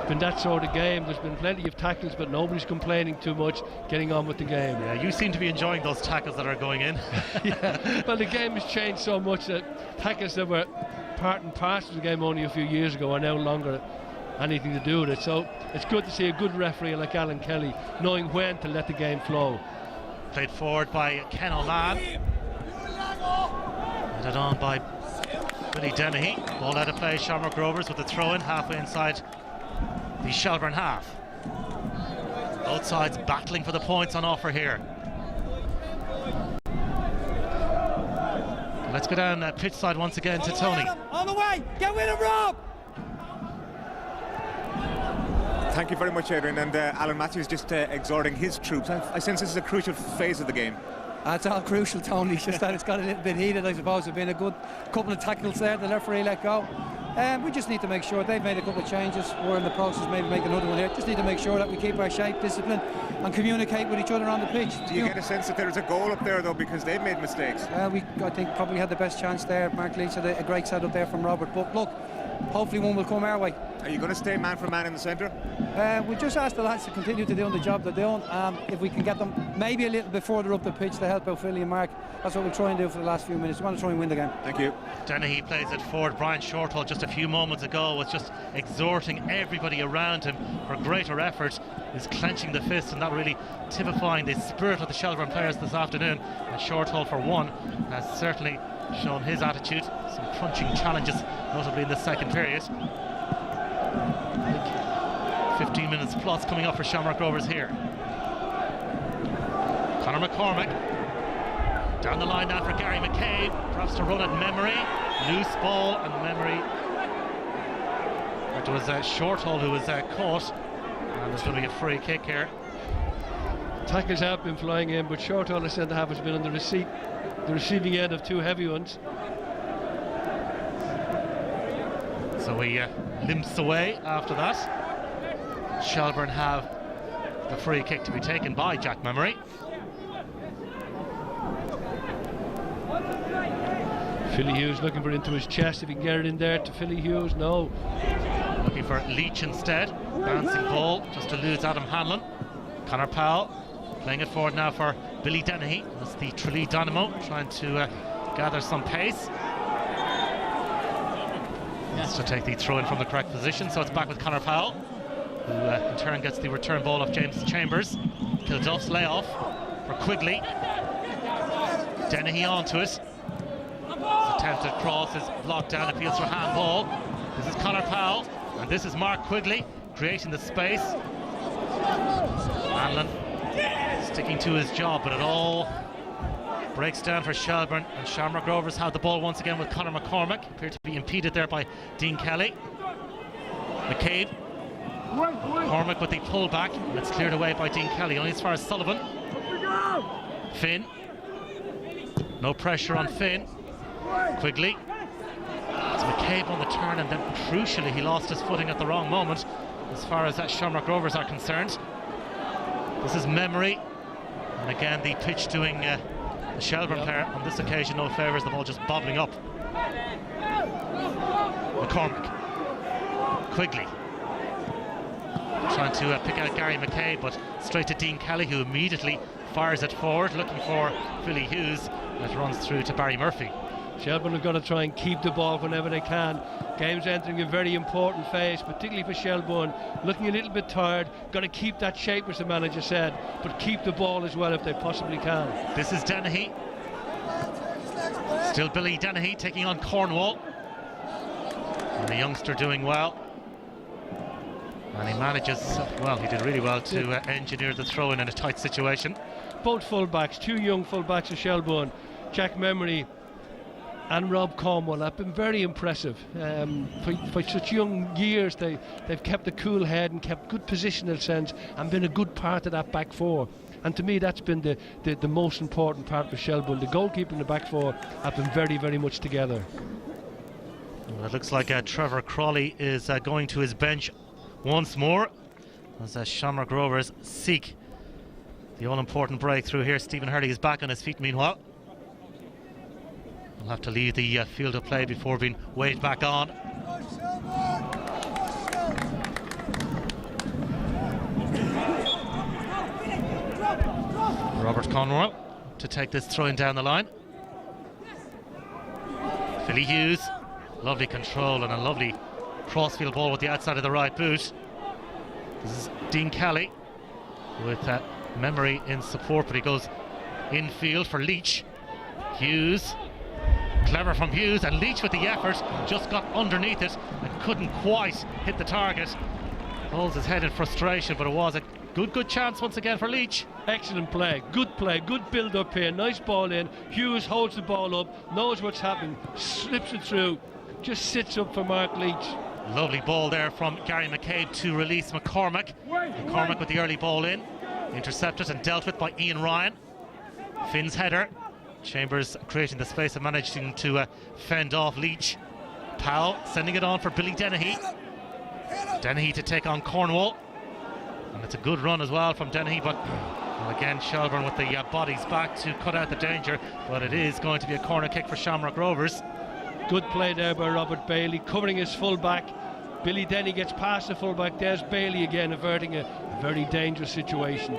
Been that sort of game. There's been plenty of tackles, but nobody's complaining too much, getting on with the game. Yeah, you seem to be enjoying those tackles that are going in. Yeah, well, the game has changed so much that tackles that were part and parcel of the game only a few years ago are no longer anything to do with it. So it's good to see a good referee like Alan Kelly knowing when to let the game flow. Played forward by Ken O'Lan. Headed on by Billy Dennehy. Ball out of play, Shamrock Rovers with a throw-in halfway inside the Shelburne half. Both sides battling for the points on offer here. Let's go down pitch side once again to Tony. On the way, get with him, Rob! Thank you very much, Adrian. And Alan Matthews just exhorting his troops. I sense this is a crucial phase of the game. It's all crucial, Tony. It's just that it's got a little bit heated, I suppose. There's been a good couple of tackles there. The referee let go. We just need to make sure they've made a couple of changes. We're in the process of maybe make another one here. Just need to make sure that we keep our shape, discipline, and communicate with each other on the pitch. Do you get a sense that there's a goal up there, though, because they've made mistakes? I think probably had the best chance there. Mark Leach had a great setup there from Robert. But look, hopefully one will come our way. Are you going to stay man for man in the centre? We just ask the lads to continue to do the job they're doing. If we can get them maybe a little bit further up the pitch to help out Philly and Mark, that's what we'll try and do for the last few minutes. We want to try and win the game. Thank you. Dennehy plays it forward. Brian Shortall just a few moments ago was just exhorting everybody around him for greater effort. He's clenching the fist, and that really typifying the spirit of the Shelburne players this afternoon. And Shortall, for one, has certainly shown his attitude. Some crunching challenges, notably in the second period. 15 minutes plus coming up for Shamrock Rovers here. Conor McCormack down the line now for Gary McCabe, perhaps to run at memory. Loose ball and memory. It was Shortall who was caught, and there's going to be a free kick here. Tackles have been flying in, but Shortall, the centre half, has been on the receiving end of two heavy ones. So he limps away after that. Shelburne have the free kick to be taken by Jack Memory. Philly Hughes looking for it into his chest. If he can get it in there to Philly Hughes, no. Looking for Leach instead. Bouncing ball just eludes Adam Hanlon. Conor Powell playing it forward now for Billy Dennehy. That's the Tralee Dynamo trying to gather some pace. Yes, to take the throw in from the correct position. So it's back with Conor Powell, who in turn gets the return ball of James Chambers. Kilduff's layoff for Quigley. Dennehy onto it. Attempted cross is blocked down, appeals for handball. This is Conor Powell, and this is Mark Quigley creating the space. Hanlon sticking to his job, but it all breaks down for Shelburne, and Shamrock Rovers have the ball once again with Conor McCormack. Appeared to be impeded there by Dean Kelly. McCabe. McCormack with the pullback, and it's cleared away by Dean Kelly, only as far as Sullivan. Finn. No pressure on Finn. Quigley. It's McCabe on the turn, and then crucially he lost his footing at the wrong moment as far as that Shamrock Rovers are concerned. This is Memory, and again the pitch doing the Shelburne player on this occasion no favours, the ball just bobbling up. McCormack. Quigley trying to pick out Gary McCabe, but straight to Dean Kelly, who immediately fires it forward, looking for Philly Hughes. That runs through to Barry Murphy. Shelburne have got to try and keep the ball whenever they can. Game's entering a very important phase, particularly for Shelbourne. Looking a little bit tired. Got to keep that shape, as the manager said, but keep the ball as well if they possibly can. This is Dennehy. Still Billy Dennehy taking on Cornwall. And the youngster doing well. And he manages, well, he did really well to engineer the throw-in a tight situation. Both fullbacks, two young fullbacks of Shelbourne, Jack Memory and Rob Cornwall, have been very impressive. For such young years, they've kept a cool head and kept good positional sense and been a good part of that back four. And to me, that's been the most important part for Shelbourne. The goalkeeper and the back four have been very, very much together. Well, it looks like Trevor Crawley is going to his bench once more as Shamrock Rovers seek the all-important breakthrough here. Stephen Hurley is back on his feet meanwhile. We'll have to leave the field of play before being waved back on. Robert Conroy to take this throw-in down the line. Philly Hughes, lovely control and a lovely crossfield ball with the outside of the right boot. This is Dean Kelly with Memory in support, but he goes infield for Leach. Hughes, clever from Hughes, and Leach with the effort just got underneath it and couldn't quite hit the target. Holds his head in frustration, but it was a good chance once again for Leach. Excellent play, good build up here, nice ball in. Hughes holds the ball up, knows what's happening, slips it through, just sits up for Mark Leach. Lovely ball there from Gary McCabe to release McCormack. McCormack with the early ball in, intercepted and dealt with by Ian Ryan. Finn's header, Chambers creating the space and managing to fend off Leach. Powell sending it on for Billy Dennehy. Dennehy to take on Cornwall, and it's a good run as well from Dennehy, but well, again Shelbourne with the bodies back to cut out the danger, but it is going to be a corner kick for Shamrock Rovers. Good play there by Robert Bailey, covering his full-back. Billy Denny gets past the full-back. There's Bailey again, averting a very dangerous situation.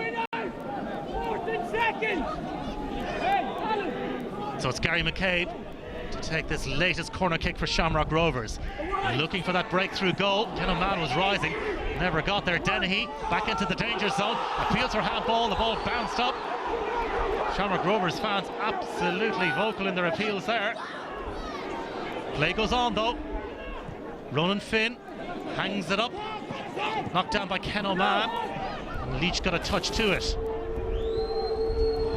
So it's Gary McCabe to take this latest corner kick for Shamrock Rovers. Looking for that breakthrough goal. Ken O'Mahon was rising, never got there. Dennehy back into the danger zone. Appeals for handball, the ball bounced up. Shamrock Rovers fans absolutely vocal in their appeals there. Play goes on though. Ronan Finn hangs it up, knocked down by Ken O'Mahon, and Leach got a touch to it.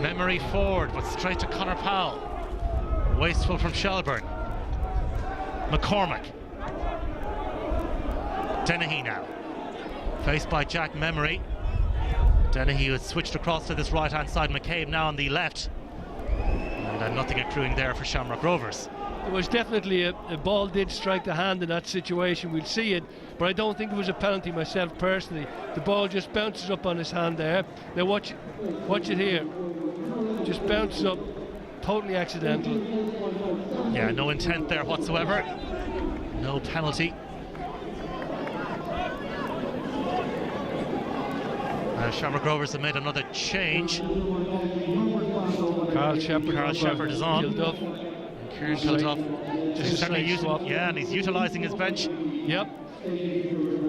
Memory forward, but straight to Conor Powell. Wasteful from Shelbourne. McCormack. Dennehy now, faced by Jack Memory. Dennehy has switched across to this right hand side. McCabe now on the left, and nothing accruing there for Shamrock Rovers. There was definitely a ball did strike the hand in that situation. We'll see it, but I don't think it was a penalty myself personally. The ball just bounces up on his hand there. Now watch it here. Just bounces up, totally accidental. Yeah, no intent there whatsoever. No penalty. Shamrock Rovers have made another change. Carl Shepherd is on. Kilduff. And he's utilising his bench. Yep.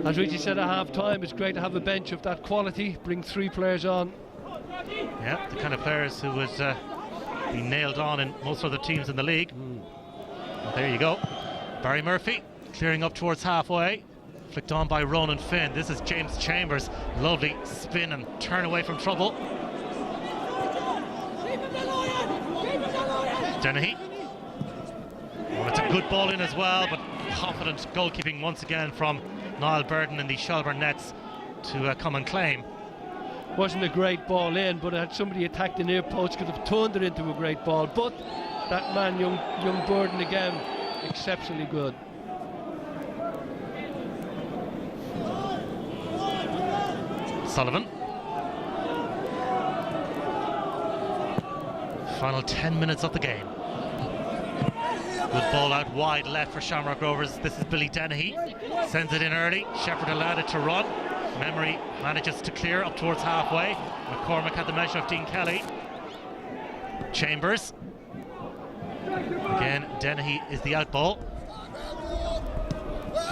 As Richie said at half time, it's great to have a bench of that quality. Bring three players on. Yeah, the kind of players who would be nailed on in most other teams in the league. Well, there you go. Barry Murphy clearing up towards halfway. Flicked on by Ronan Finn. This is James Chambers. Lovely spin and turn away from trouble. Dennehy. Well, it's a good ball in as well, but confident goalkeeping once again from N.Burdon in the Shelbourne nets to come and claim. Wasn't a great ball in, but had somebody attacked the near post, could have turned it into a great ball. But that man, young Burdon again, exceptionally good. Sullivan. Final 10 minutes of the game. Good ball out wide left for Shamrock Rovers. This is Billy Dennehy. Sends it in early. Shepherd allowed it to run. Memory manages to clear up towards halfway. McCormack had the measure of Dean Kelly. Chambers. Again, Dennehy is the out ball.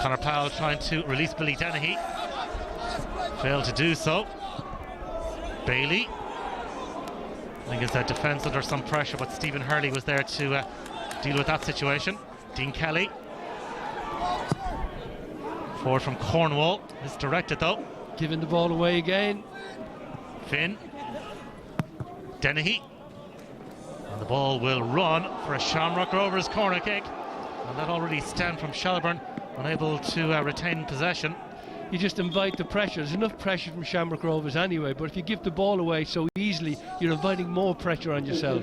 Conor Powell trying to release Billy Dennehy. Failed to do so. Bailey. I think it's their defence under some pressure, but Stephen Hurley was there to deal with that situation. Dean Kelly. Forward from Cornwall. Misdirected though. Giving the ball away again. Finn. Dennehy. And the ball will run for a Shamrock Rovers corner kick. And that already stemmed from Shelburne, unable to retain possession. You just invite the pressure. There's enough pressure from Shamrock Rovers anyway, but if you give the ball away so easily, you're inviting more pressure on yourself.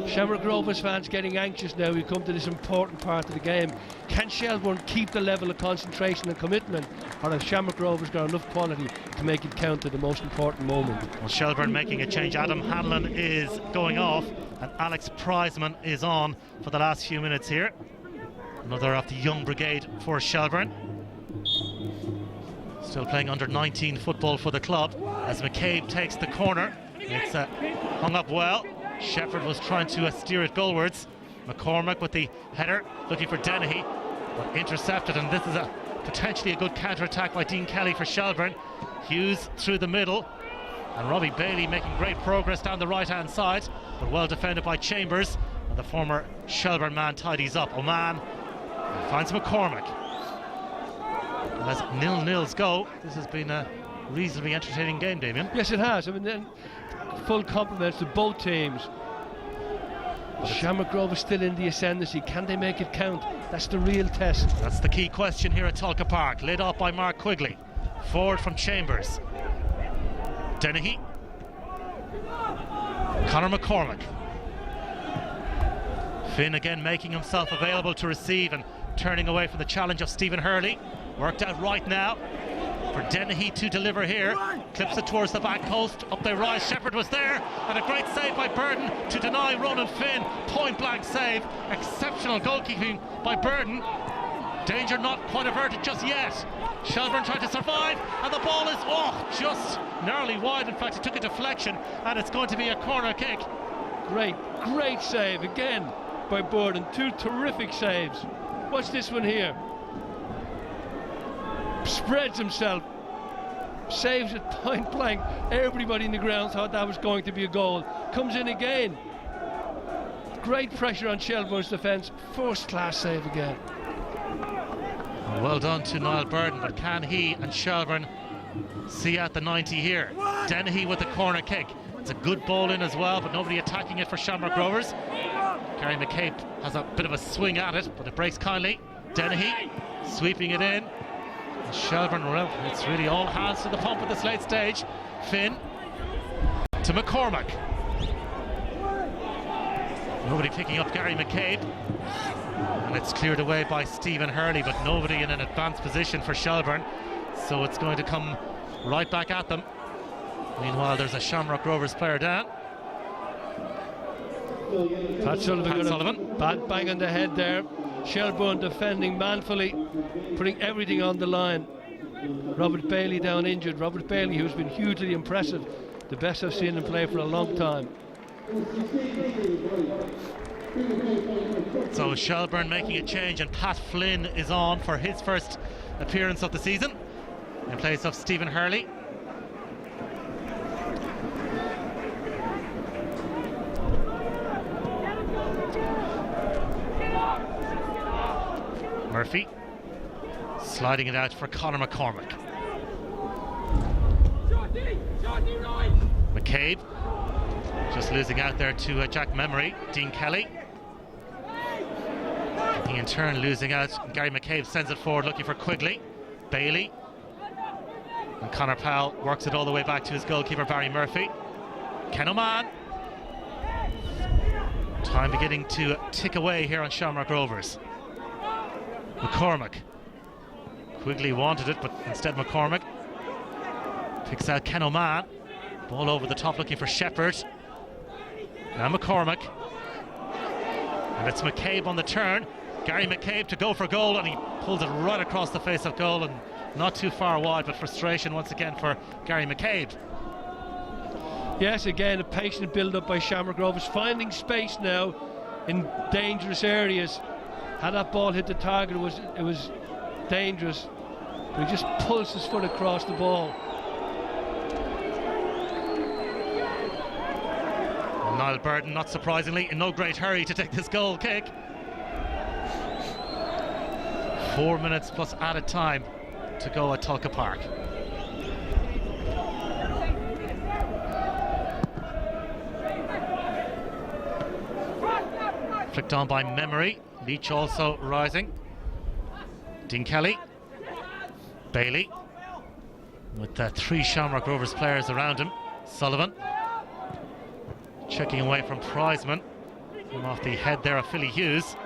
Shamrock Rovers fans getting anxious now. We come to this important part of the game. Can Shelburne keep the level of concentration and commitment, or have Shamrock Rovers got enough quality to make it count at the most important moment? Well, Shelburne making a change. Adam Hanlon is going off, and Alex Prizeman is on for the last few minutes here. Another of the young brigade for Shelburne. Still playing under 19 football for the club as McCabe takes the corner. It's hung up well. Shepherd was trying to steer it goalwards. McCormack with the header, looking for Dennehy, but intercepted, and this is potentially a good counter-attack by Dean Kelly for Shelburne. Hughes through the middle, and Robbie Bailey making great progress down the right-hand side, but well defended by Chambers, and the former Shelburne man tidies up. Oman finds McCormack. As 0-0s go, this has been a reasonably entertaining game, Damien. Yes, it has. I mean, then full compliments to both teams. Shamrock Rovers still in the ascendancy. Can they make it count? That's the real test. That's the key question here at Tulka Park. Led off by Mark Quigley. Forward from Chambers. Dennehy. Conor McCormack. Finn again making himself available to receive and turning away from the challenge of Stephen Hurley. Worked out right now for Dennehy to deliver here. Clips it towards the back post. Up they rise. Shepherd was there, and a great save by Burdon to deny Ronan Finn. Point blank save. Exceptional goalkeeping by Burdon. Danger not quite averted just yet. Shelburne trying to survive, and the ball is just narrowly wide. In fact, it took a deflection, and it's going to be a corner kick. Great save again by Burdon. Two terrific saves. Watch this one here. Spreads himself, saves it point blank. Everybody in the ground thought that was going to be a goal. Comes in again. Great pressure on Shelburne's defence. First class save again. Well done to N.Burdon, but can he and Shelburne see out the 90 here? Dennehy with the corner kick. It's a good ball in as well, but nobody attacking it for Shamrock Rovers. Gary McCabe has a bit of a swing at it, but it breaks kindly. Dennehy sweeping it in. Shelburne, it's really all hands to the pump at this late stage. Finn to McCormack. Nobody picking up Gary McCabe, and it's cleared away by Stephen Hurley, but nobody in an advanced position for Shelburne, so it's going to come right back at them. Meanwhile, there's a Shamrock Rovers player down. Pat Sullivan. Bad bang on the head there. Shelburne defending manfully, putting everything on the line. Robert Bailey down injured. Robert Bailey, who's been hugely impressive, the best I've seen him play for a long time. So Shelburne making a change, and Pat Flynn is on for his first appearance of the season in place of Stephen Hurley. Murphy sliding it out for Conor McCormack. McCabe just losing out there to Jack Memory. Dean Kelly. He in turn losing out. Gary McCabe sends it forward looking for Quigley. Bailey. And Conor Powell works it all the way back to his goalkeeper Barry Murphy. Ken Oman. Time beginning to tick away here on Shamrock Rovers. McCormack. Quigley wanted it, but instead McCormack picks out Ken Oman. Ball over the top looking for Shepherd. Now McCormack. And it's McCabe on the turn. Gary McCabe to go for goal, and he pulls it right across the face of goal, and not too far wide, but frustration once again for Gary McCabe. Yes, again, a patient build-up by Shamrock Rovers, finding space now in dangerous areas. Had that ball hit the target, it was dangerous, but he just pulls his foot across the ball. N.Burdon, not surprisingly, in no great hurry to take this goal kick. 4 minutes plus added time to go at Tulka Park. Flicked on by Memory. Leach also rising. Dean Kelly. Bailey. With 3 Shamrock Rovers players around him. Sullivan. Checking away from Prizeman. Came off the head there of Philly Hughes.